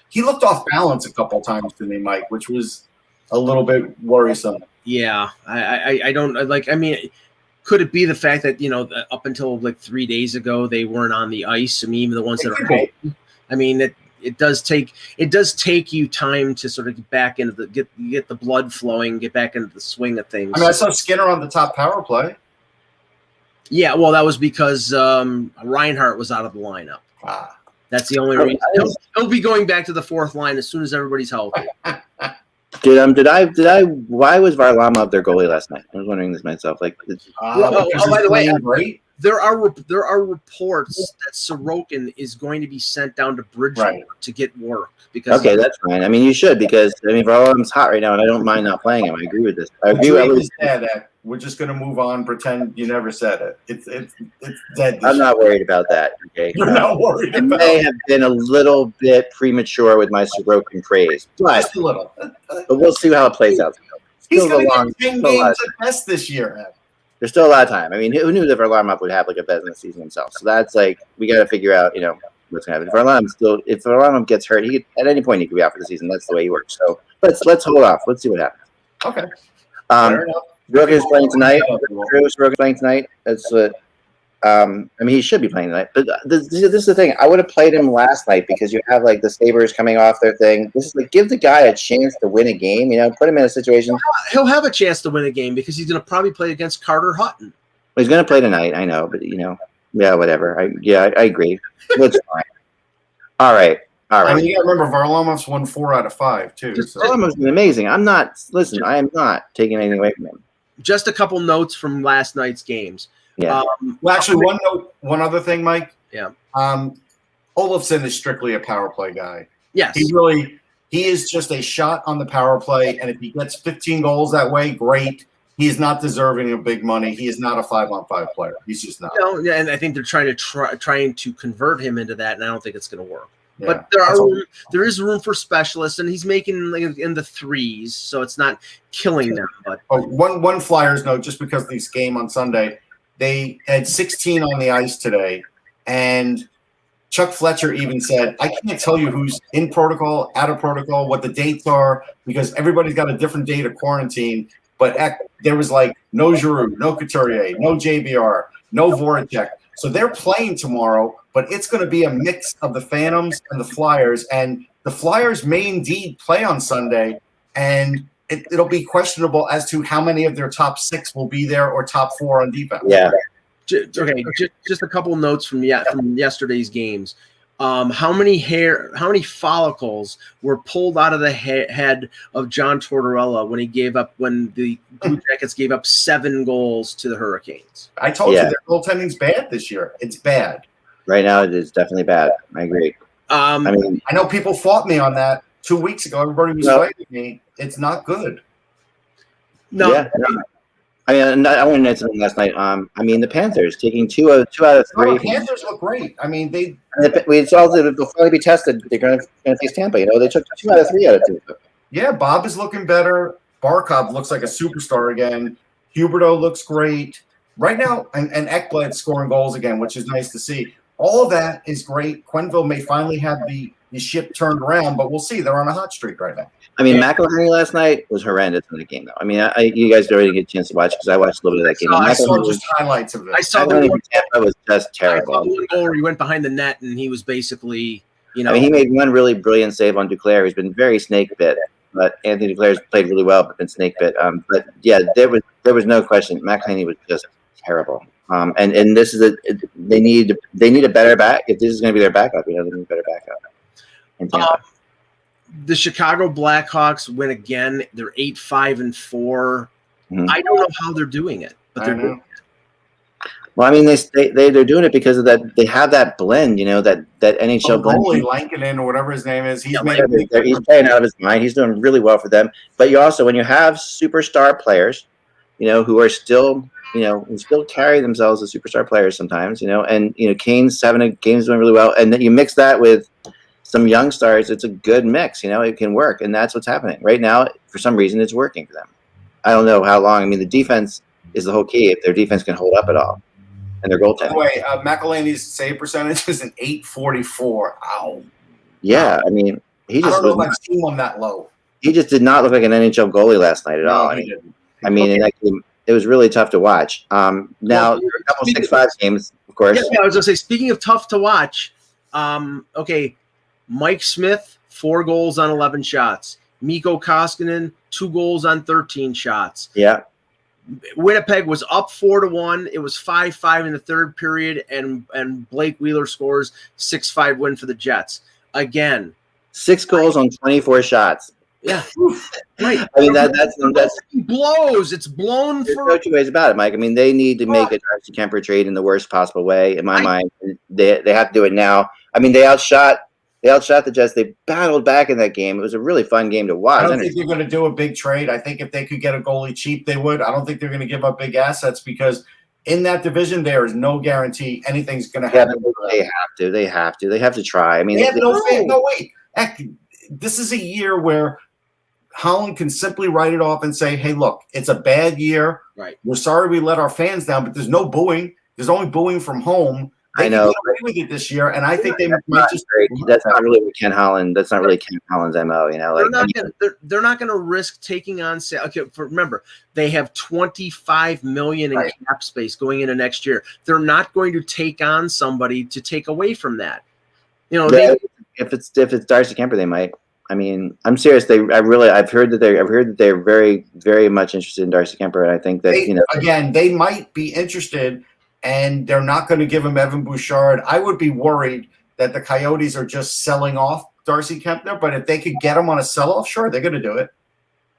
He looked off balance a couple times to me, Mike, which was a little bit worrisome. Yeah, I don't like. I mean, could it be the fact that up until like 3 days ago they weren't on the ice? I mean, even the ones that are healthy. I mean, it does take you time to sort of get back into get the blood flowing, get back into the swing of things. I mean, I saw Skinner on the top power play. Yeah, well, that was because Reinhart was out of the lineup. That's the only reason. He'll be going back to the fourth line as soon as everybody's healthy. Why was Varlamov their goalie last night? I was wondering this myself. Like, by the way, great. There are reports that Sorokin is going to be sent down to Bridgeport to get work. Okay, that's fine. I mean, you should, because Varlamov's hot right now, and I don't mind not playing him. I agree with this. I agree with that. We're just going to move on, pretend you never said it. It's dead. I'm not worried about that. Okay, you're not worried. I may have been a little bit premature with my Sorokin praise, just a little. But we'll see how it plays out. He's going to get 10 games at best this year. There's still a lot of time. I mean, who knew that Varlamov would have like a Vezina season himself? So that's like, we got to figure out, what's going to happen. If Varlamov gets hurt, at any point he could be out for the season. That's the way he works. So let's hold off. Let's see what happens. Okay. Sorokin's playing tonight. Sorokin's playing tonight. That's what. I mean, he should be playing tonight. But this is the thing. I would have played him last night because you have like the Sabres coming off their thing. This is like, give the guy a chance to win a game. Put him in a situation. He'll have a chance to win a game because he's going to probably play against Carter Hutton. Well, he's going to play tonight. I know, but yeah, whatever. I agree. It's fine. All right. I mean, you got to remember Varlamov's won 4 out of 5 too. Varlamov's been amazing. I am not taking anything away from him. Just a couple notes from last night's games. Yeah. Well, actually, one other thing, Mike. Yeah. Olofsson is strictly a power play guy. Yes. He is just a shot on the power play, and if he gets 15 goals that way, great. He is not deserving of big money. He is not a 5-on-5 player. He's just not. And I think they're trying to convert him into that, and I don't think it's going to work. Yeah, but there is room for specialists, and he's making like in the 3s, so it's not killing them. But one Flyers note, just because of this game on Sunday, they had 16 on the ice today, and Chuck Fletcher even said, I can't tell you who's in protocol, out of protocol, what the dates are, because everybody's got a different date of quarantine. But there was like no Giroux, no Couturier, no JVR, no Voracek. So they're playing tomorrow, but it's going to be a mix of the Phantoms and the Flyers. And the Flyers may indeed play on Sunday, and it'll be questionable as to how many of their top 6 will be there or top 4 on defense. Yeah. Okay, just a couple notes from yesterday's games. How many follicles were pulled out of the head of John Tortorella when the Blue Jackets gave up 7 goals to the Hurricanes? I told you their goaltending's bad this year. It's bad. Right now, it is definitely bad. I agree. I know people fought me on that 2 weeks ago. Everybody was fighting me. It's not good. No. Yeah, no. I mean, I wanted to mention something last night. The Panthers taking 2 out of 3. No, the Panthers look great. I mean, they'll finally be tested. They're going to face Tampa. They took 2 out of 3 out of 2. Yeah, Bob is looking better. Barkov looks like a superstar again. Huberdeau looks great right now, and Ekblad scoring goals again, which is nice to see. All of that is great. Quenneville may finally have the ship turned around, but we'll see. They're on a hot streak right now. McElhinney last night was horrendous in the game, though. You guys already get a chance to watch because I watched a little bit of that game. I saw just highlights of it. I saw the Tampa was just terrible. I saw the one goal where he went behind the net and he was basically, he made one really brilliant save on Duclair. He's been very snake bit, but Anthony Duclair's played really well, but been snake bit. But yeah, there was no question. McElhinney was just terrible. And this is they need a better back. If this is going to be their backup, they need a better backup. The Chicago Blackhawks win again. They're 8-5-4. Mm-hmm. I don't know how they're doing it, but they're doing it. Well, they're doing it because of that. They have that blend, that NHL blend. Goalie Lankinen or whatever his name is, he's playing out of his mind. He's doing really well for them. But you also, when you have superstar players, who are still, who still carry themselves as superstar players sometimes, and Kane's 7 games doing really well, and then you mix that with some young stars, it's a good mix. It can work, and that's what's happening right now. For some reason, it's working for them. I don't know how long. The defense is the whole key. If their defense can hold up at all, and their By the goaltending. way, McElhinney's save percentage is an 844. Ow. Yeah, I mean, he I just don't know was. if I've seen one that low. He just did not look like an NHL goalie last night at all. No, he didn't. In that game, it was really tough to watch. Now, there are a couple 6-5 games, of course. Yeah, I was going to say, speaking of tough to watch, okay, Mike Smith, 4 goals on 11 shots. Mikko Koskinen, 2 goals on 13 shots. Yeah. Winnipeg was up 4-1. It was 5-5 in the third period, and Blake Wheeler scores 6-5 win for the Jets. Again, 6 goals on 24 shots. Yeah, right. I mean that's blows. It's blown. There's no two ways about it, Mike. I mean, they need to make a Darcy Kemper trade in the worst possible way, in my mind. They have to do it now. I mean, they outshot the Jets. They battled back in that game. It was a really fun game to watch. I don't think they're going to do a big trade. I think if they could get a goalie cheap, they would. I don't think they're going to give up big assets because in that division there is no guarantee anything's going to happen. They have to try. I mean, they have no wait. Heck, this is a year where Holland can simply write it off and say, hey, look, it's a bad year. Right. We're sorry we let our fans down, but there's no booing. There's only booing from home. They I know. Get away with it this year, and I think they might just. That's not really what Ken Holland. That's not really Ken Holland's MO. You know, they're not going to risk taking on. Okay, remember they have $25 million in cap space going into next year. They're not going to take on somebody to take away from that. You know, if it's Darcy Kemper, they might. I mean, I'm serious. I've heard that they're very, very much interested in Darcy Kemper, and I think that again, they might be interested, and they're not going to give him Evan Bouchard. I would be worried that the Coyotes are just selling off Darcy Kemper, but if they could get him on a sell-off, sure, they're going to do it.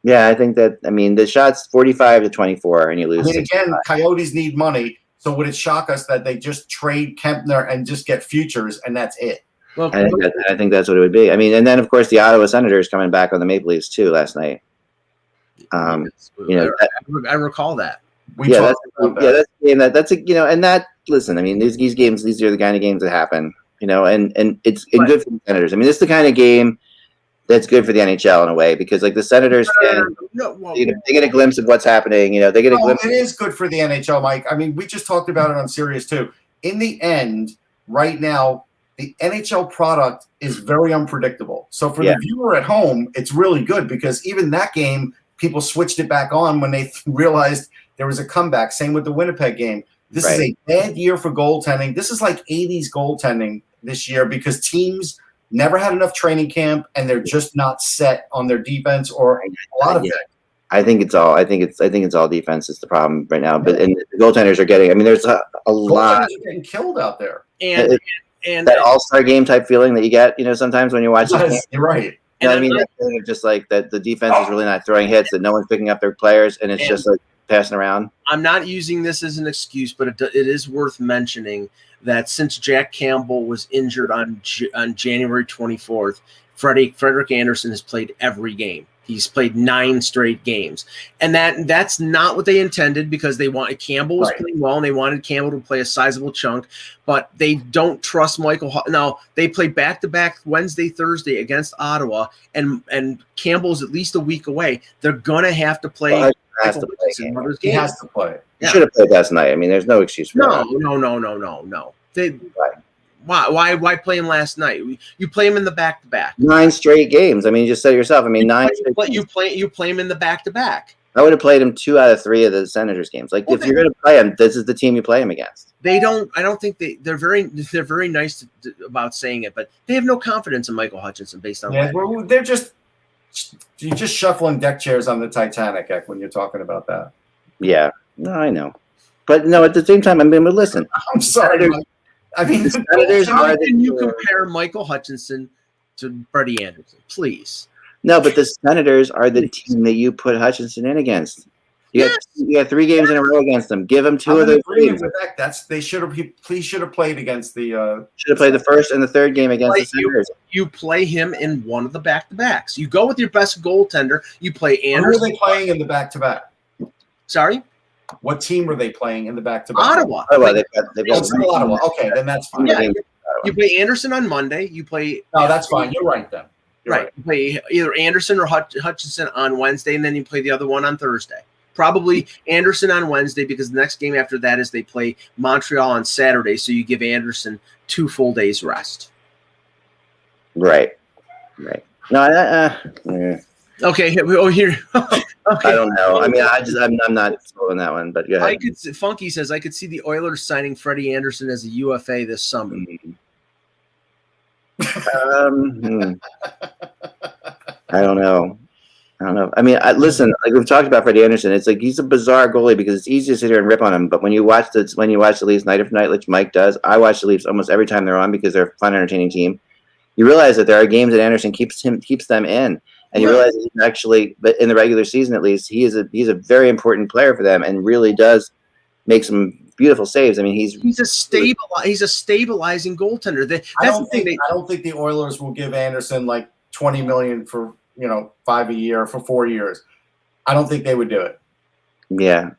Yeah, I think that. I mean, the shot's 45-24, and you lose. I mean, again, Coyotes need money, so would it shock us that they just trade Kempner and just get futures, and that's it? Well, I think that's what it would be. I mean, and then of course the Ottawa Senators coming back on the Maple Leafs too last night. I recall that. That's a game that's and that. Listen, I mean, these games, these are the kind of games that happen, and it's good for the Senators. I mean, this is the kind of game that's good for the NHL in a way because like the Senators they get a glimpse of what's happening. They get a glimpse. It is good for the NHL, Mike. I mean, we just talked about it on Sirius too. In the end, right now, the NHL product is very unpredictable. So for the viewer at home, it's really good because even that game, people switched it back on when they realized there was a comeback. Same with the Winnipeg game. This is a bad year for goaltending. This is like 80s goaltending this year because teams never had enough training camp and they're just not set on their defense or a lot of it. I think it's all defense is the problem right now. But and the goaltenders are getting. I mean, there's a lot. Goaltenders are getting killed out there. And that all-star game type feeling that you get, sometimes when you watch. You're right. I mean, that feeling of just like that the defense is really not throwing hits, that no one's picking up their players, and it's just like passing around. I'm not using this as an excuse, but it is worth mentioning that since Jack Campbell was injured on January 24th, Frederik Andersen has played every game. He's played 9 straight games, and that's not what they intended because they wanted Campbell was playing well, and they wanted Campbell to play a sizable chunk, but they don't trust Michael. Now they play back-to-back Wednesday, Thursday against Ottawa, and Campbell's at least a week away. They're gonna have to play. He has to play. He should have played last night. I mean, there's no excuse for that. No. Why play him last night? You play him in the back-to-back. 9 straight games. I mean, you just said it yourself. I mean, 9 straight games. You play him in the back-to-back. I would have played him 2 out of 3 of the Senators games. Like, if you're going to play him, this is the team you play him against. They don't. I don't think they're very nice about saying it, but they have no confidence in Michael Hutchinson based on. You're just shuffling deck chairs on the Titanic, Eck, when you're talking about that. Yeah, no, I know, but no. At the same time, I mean, but listen. I'm sorry. I mean, how can you compare Michael Hutchinson to Freddie Andersen? Please. No, but the Senators are the team that you put Hutchinson in against. You got 3 games in a row against them. Give them 2 of those games. They should have played against the. Should have played the first and the third game against the Senators. You play him in one of the back-to-backs. You go with your best goaltender. You play Andersen. Who are they playing in the back-to-back? Sorry. What team were they playing in the back-to-back? Ottawa. They've got Ottawa. Okay, then that's fine. Yeah. You play Andersen on Monday. You play. No, that's fine. You're right then. Right. You play either Andersen or Hutchinson on Wednesday, and then you play the other one on Thursday. Probably Andersen on Wednesday, because the next game after that is they play Montreal on Saturday. So you give Andersen 2 full days rest. Right. No, Okay. Oh, here. Okay. I don't know. I mean, I'm not sold on that one, but go ahead. Funky says I could see the Oilers signing Freddie Andersen as a UFA this summer. I don't know. I mean, listen. Like we've talked about Freddie Andersen, it's like he's a bizarre goalie because it's easy to sit here and rip on him. But when you watch the Leafs night after night, like Mike does, I watch the Leafs almost every time they're on because they're a fun, entertaining team. You realize that there are games that Andersen keeps them in, and you realize that he's actually, but in the regular season at least, he's a very important player for them, and really does make some beautiful saves. I mean, he's a stabilizing goaltender. I don't think the Oilers will give Andersen like $20 million for $5 a year for 4 years. I don't think they would do it. Yeah.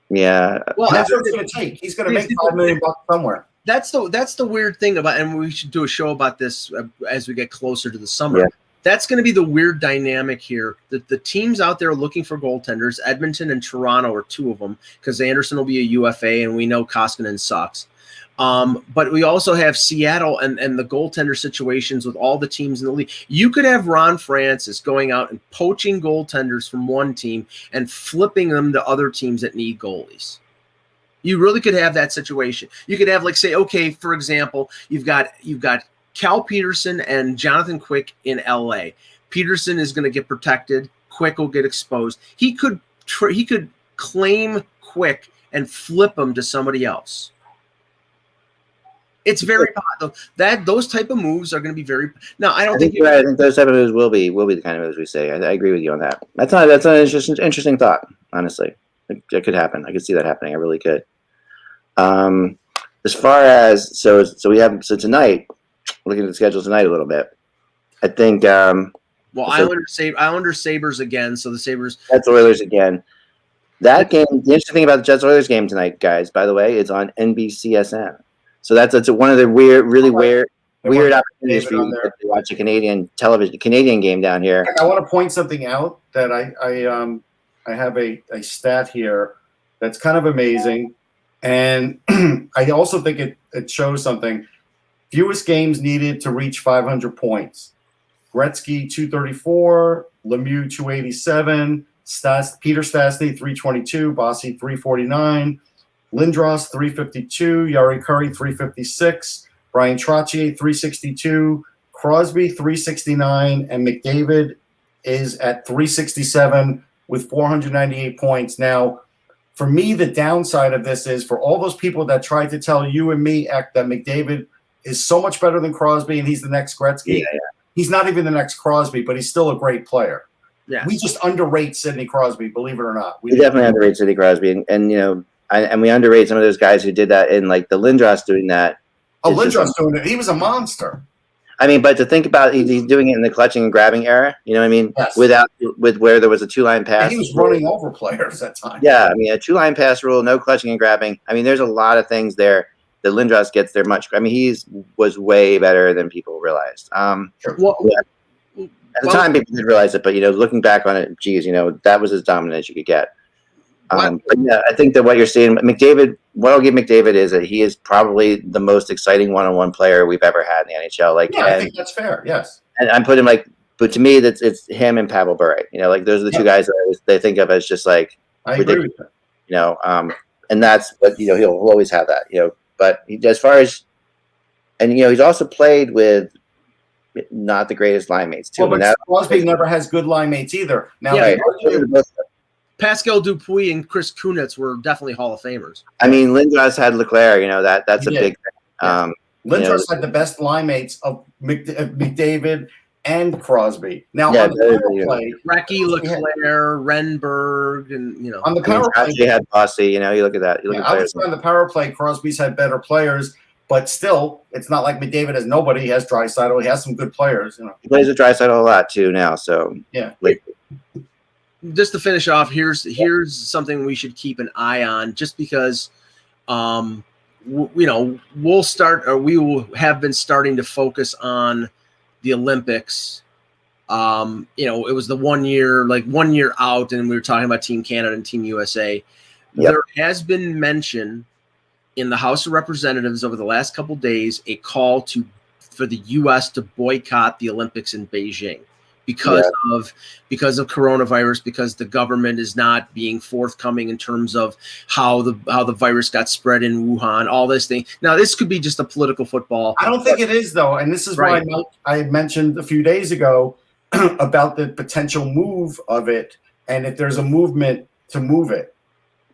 Well, that's what it's going to take. He's going to make $5 million somewhere. That's the weird thing about, and we should do a show about this as we get closer to the summer. Yeah. That's going to be the weird dynamic here. That the teams out there looking for goaltenders, Edmonton and Toronto are 2 of them, because Andersen will be a UFA, and we know Koskinen sucks. But we also have Seattle and the goaltender situations with all the teams in the league. You could have Ron Francis going out and poaching goaltenders from one team and flipping them to other teams that need goalies. You really could have that situation. You could have, like, say, okay, for example, you've got Cal Peterson and Jonathan Quick in LA. Peterson is going to get protected. Quick will get exposed. He could claim Quick and flip him to somebody else. It's very possible that those type of moves are going to be very. Now, I think you're right. I think those type of moves will be the kind of moves we say. I agree with you on that. That's an interesting thought. Honestly, it could happen. I could see that happening. I really could. As far as so tonight, looking at the schedule tonight a little bit, I think. Islanders Sabres again. So the Sabres. That's Oilers again. That game. The interesting thing about the Jets Oilers game tonight, guys, by the way, is on NBCSN. So that's one of the weird opportunities for you to watch a Canadian game down here. I want to point something out that I have a stat here that's kind of amazing, and I also think it shows something. Fewest games needed to reach 500 points. Gretzky 234, Lemieux 287, Peter Stastny 322, Bossy 349. Lindros 352, Yari Curry 356, Brian Trottier 362, Crosby 369, and McDavid is at 367 with 498 points. Now, for me, the downside of this is for all those people that tried to tell you and me that McDavid is so much better than Crosby and he's the next Gretzky. Yeah. He's not even the next Crosby, but he's still a great player. Yeah. We just underrate Sidney Crosby, believe it or not. We definitely underrate Sidney Crosby, and we underrate some of those guys who did that in, like the Lindros doing that. Oh, Lindros doing it. He was a monster. I mean, but to think about, he's doing it in the clutching and grabbing era. You know what I mean? Yes. With where there was a 2-line pass. And he was running over players at times. Yeah, I mean, a 2-line pass rule, no clutching and grabbing. I mean, there's a lot of things there that Lindros gets there much. I mean, he was way better than people realized. At the time, people didn't realize it, but looking back on it, geez, that was as dominant as you could get. But yeah, I think that what you're seeing, McDavid, what I'll give McDavid is that he is probably the most exciting one-on-one player we've ever had in the NHL. I think that's fair. Yes. And I'm putting but to me, it's him and Pavel Bure. Those are the 2 guys that they think of as just like ridiculous. Agree with that. And that's what he'll always have that. But as far as, and he's also played with not the greatest line mates too. Well, but Crosby never has good line mates either. Now, Pascal Dupuis and Chris Kunitz were definitely Hall of Famers. I mean, Lindros had Leclerc. That's a big thing. Lindros had the best line mates of McDavid and Crosby. Now, on the power play, Recchi, Leclerc, Renberg, and on the power play, he had Bossy. You look at that. I would say on the power play, Crosby's had better players. But still, it's not like McDavid has nobody. He has Draisaitl. He has some good players. He plays with Draisaitl a lot too now. So yeah. Just to finish off, here's something we should keep an eye on. Just because, we will have been starting to focus on the Olympics It was the 1 year, like 1 year out, and we were talking about Team Canada and Team USA. Yep. There has been mention in the House of Representatives over the last couple of days, a call for the U.S. to boycott the Olympics in Beijing because of coronavirus, because the government is not being forthcoming in terms of how the virus got spread in Wuhan, all this thing. Now, this could be just a political football. I don't think it is, though, and this is Right. why I had mentioned a few days ago about the potential move of it, and if there's a movement to move it.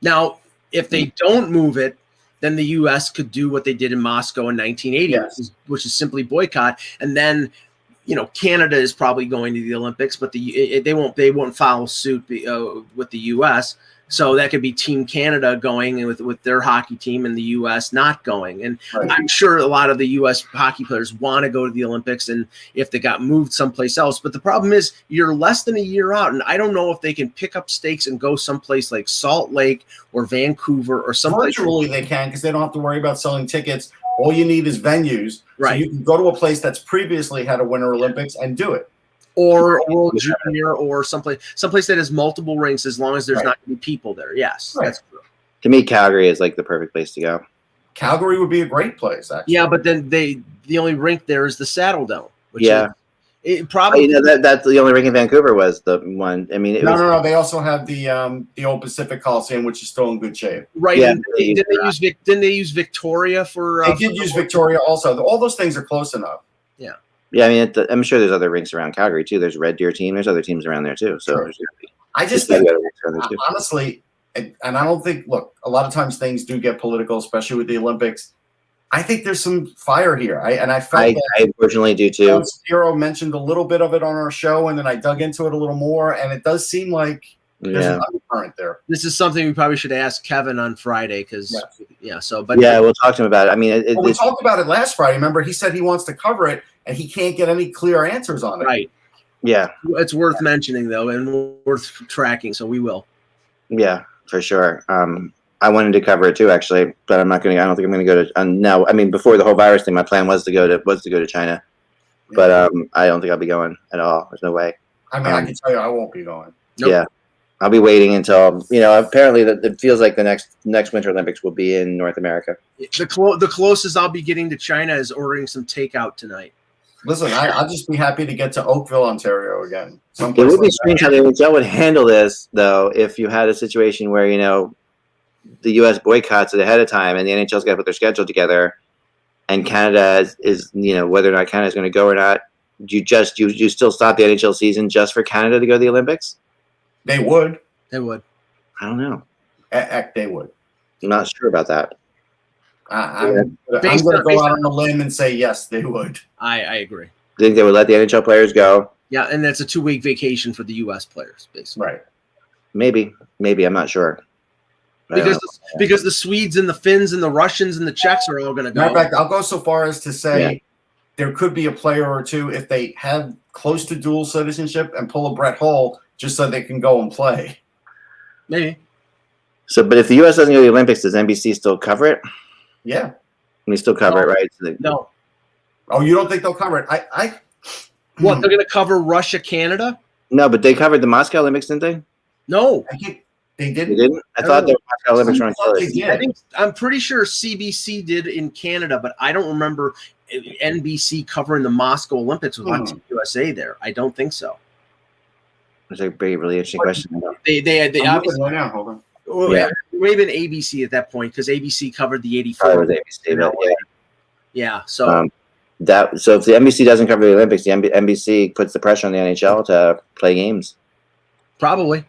Now, if they don't move it, then the U.S. could do what they did in Moscow in 1980, Yes. which is simply boycott. And then, Canada is probably going to the Olympics, but they won't follow suit with the U.S. So that could be Team Canada going with their hockey team and the U.S. not going. And Right. I'm sure a lot of the U.S. hockey players want to go to the Olympics, and if they got moved someplace else. But the problem is you're less than a year out, and I don't know if they can pick up stakes and go someplace like Salt Lake or Vancouver or someplace. Virtually they can, because they don't have to worry about selling tickets. All you need is venues. Right. So you can go to a place that's previously had a Winter Olympics and do it. Or World Junior, or someplace that has multiple rinks, as long as there's Right. not going to be people there. Yes, Right. that's true. To me, Calgary is like the perfect place to go. Calgary would be a great place, actually. Yeah, but then the only rink there is the Saddle Dome. Which Yeah. it probably That's the only rink in Vancouver was the one. I mean, No. They also have the old Pacific Coliseum, which is still in good shape. right. Yeah, and didn't they use Victoria for? They did use Victoria also. All those things are close enough. Yeah, I mean, I'm sure there's other rinks around Calgary too. There's Red Deer team. There's other teams around there too. So Sure. there's gonna be- I just there's think, other rinks around there, too. honestly, and I don't think, look, a lot of times things do get political, especially with the Olympics. I think there's some fire here. I felt I that unfortunately do too. John Spiro mentioned a little bit of it on our show, and then I dug into it a little more, and it does seem like there's Yeah, an undercurrent there. This is something we probably should ask Kevin on Friday, because but yeah, we'll talk to him about it. I mean, Well, we talked about it last Friday. Remember, he said he wants to cover it, and he can't get any clear answers on it. right. yeah, It's worth mentioning though, and worth tracking. So we will. yeah, for sure. I wanted to cover it too, actually, but I'm not going to. I don't think I'm going to go to. No, I mean, before the whole virus thing, my plan was to go to China, but I don't think I'll be going at all. There's no way. I mean, I can tell you, I won't be going. Nope. Yeah, I'll be waiting until apparently that it feels like the next Winter Olympics will be in North America. The closest I'll be getting to China is ordering some takeout tonight. Listen, I'll just be happy to get to Oakville, Ontario again. It Someplace would be like strange that. how the NHL would handle this, though, if you had a situation where the U.S. boycotts it ahead of time, and the NHL's got to put their schedule together, and Canada is whether or not Canada is going to go or not. You still stop the NHL season just for Canada to go to the Olympics? They would. They would. I don't know. They would. I'm not sure about that. I'm going Based to on- go out on a limb and say yes, they would. I agree. Do you think they would let the NHL players go? Yeah, and that's a 2-week vacation for the U.S. players, basically. Right. Maybe. I'm not sure. I don't Because the Swedes and the Finns and the Russians and the Czechs are all going to Matter of go. fact, I'll go so far as to say there could be a player or two if they have close to dual citizenship and pull a Brett Hull just so they can go and play. Maybe. So, but if the U.S. doesn't go to the Olympics, does NBC still cover it? Yeah. We still cover it, right? No. Oh, you don't think they'll cover it? What, they're going to cover Russia, Canada? No, but they covered the Moscow Olympics, didn't they? No. I think they They didn't. didn't? I thought the Moscow Olympics were on thought they television. did. I'm pretty sure CBC did in Canada, but I don't remember NBC covering the Moscow Olympics with Team USA there. I don't think so. That's a really interesting question. They I'm looking obviously right now. Hold on. well, Yeah. it may have been ABC at that point, because ABC covered the Probably 84. was ABC, but yeah. Yeah, so So if the NBC doesn't cover the Olympics, the NBC puts the pressure on the NHL to play games. probably.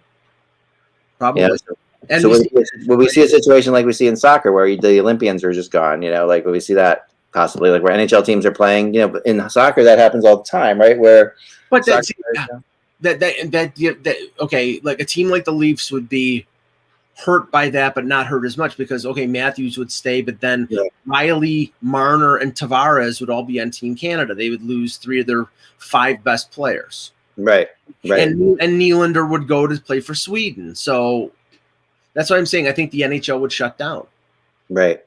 Yeah. And So will we see a situation like we see in soccer where the Olympians are just gone? Like will we see that possibly, like where NHL teams are playing? In soccer that happens all the time, right? Where but soccer okay, like a team like the Leafs would be hurt by that, but not hurt as much, because Matthews would stay, but then Riley, Marner, and Tavares would all be on Team Canada. They would lose 3 of their 5 best players. right. And Nylander would go to play for Sweden. So that's what I'm saying. I think the NHL would shut down. Right.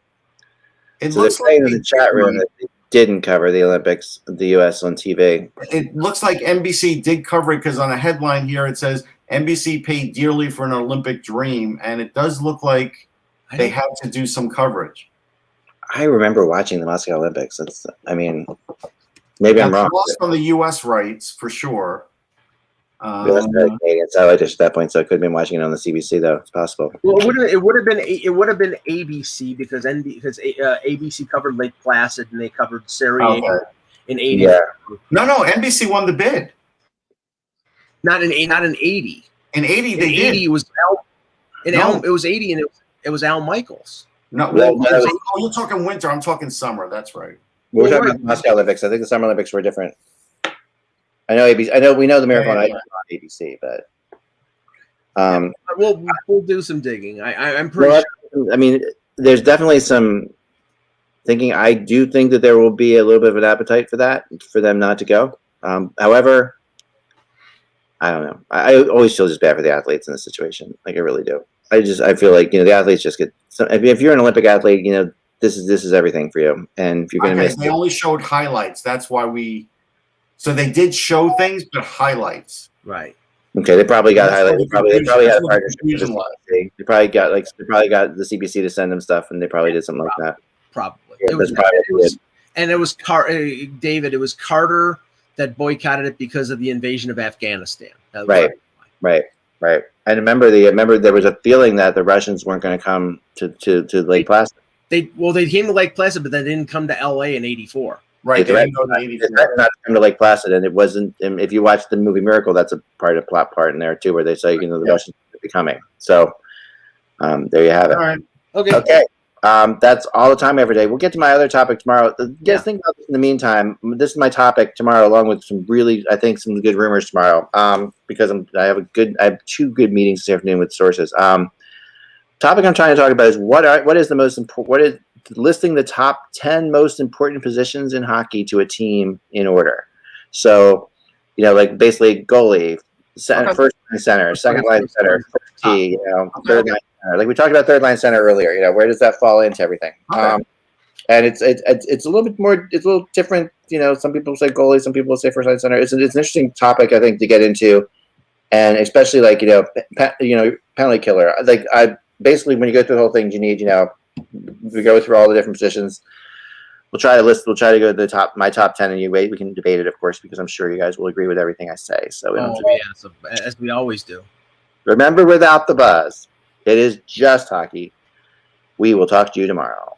It So they're looks like saying in the chat room that didn't cover the Olympics, the U.S. on TV. It looks like NBC did cover it because on a headline here it says NBC paid dearly for an Olympic dream, and it does look like they had to do some coverage. I remember watching the Moscow Olympics. Maybe I'm wrong. Lost on the U.S. rights for sure. It's satellite dish at that point, so I could have been watching it on the CBC though. It's possible. Well, it would have been ABC because ABC covered Lake Placid and they covered Sarajevo in 80. Yeah. No, NBC won the bid. Not in 80. In 80 they did. 80 was Al. It was 80 and it was Al Michaels. No, you're talking winter. I'm talking summer. That's right. We're talking about the Moscow Olympics. I think the Summer Olympics were different. I know ABC. I know we know the Miracle on Ice on ABC, but we'll do some digging. I'm pretty sure. I mean, there's definitely some thinking. I do think that there will be a little bit of an appetite for that, for them not to go. However, I don't know. I always feel just bad for the athletes in this situation. Like I really do. I feel like the athletes just get. If you're an Olympic athlete, this is everything for you. And if you're going to miss, they only showed highlights. That's why So they did show things, but highlights. Right. Okay, they probably got highlights. They probably had a partnership. They probably got the CBC to send them stuff, and they probably did something like that. Probably. Yeah, it was David. It was Carter that boycotted it because of the invasion of Afghanistan. Right. I remember there was a feeling that the Russians weren't going to come to Lake Placid. They came to Lake Placid, but they didn't come to LA in '84. Right, they didn't not come to Lake Placid, and it wasn't. And if you watch the movie Miracle, that's a plot part in there too, where they say the Russians are becoming. So there you have it. All right. Okay. That's all the time every day. We'll get to my other topic tomorrow. Guys, think about this in the meantime. This is my topic tomorrow, along with some good rumors tomorrow. Because I have 2 good meetings this afternoon with sources. Topic I'm trying to talk about is what is the most important. What is listing the top 10 most important positions in hockey to a team in order. So, like basically goalie, first line center, second line center, third line center. Like we talked about third line center earlier. Where does that fall into everything? And it's a little bit more. It's a little different. Some people say goalie, some people say first line center. It's an interesting topic I think to get into, and especially penalty killer. Like basically when you go through the whole thing, you need we go through all the different positions. We'll try to go to my top 10, and we can debate it, of course, because I'm sure you guys will agree with everything I say. So, as we always do. Remember, without the buzz, it is just hockey. We will talk to you tomorrow.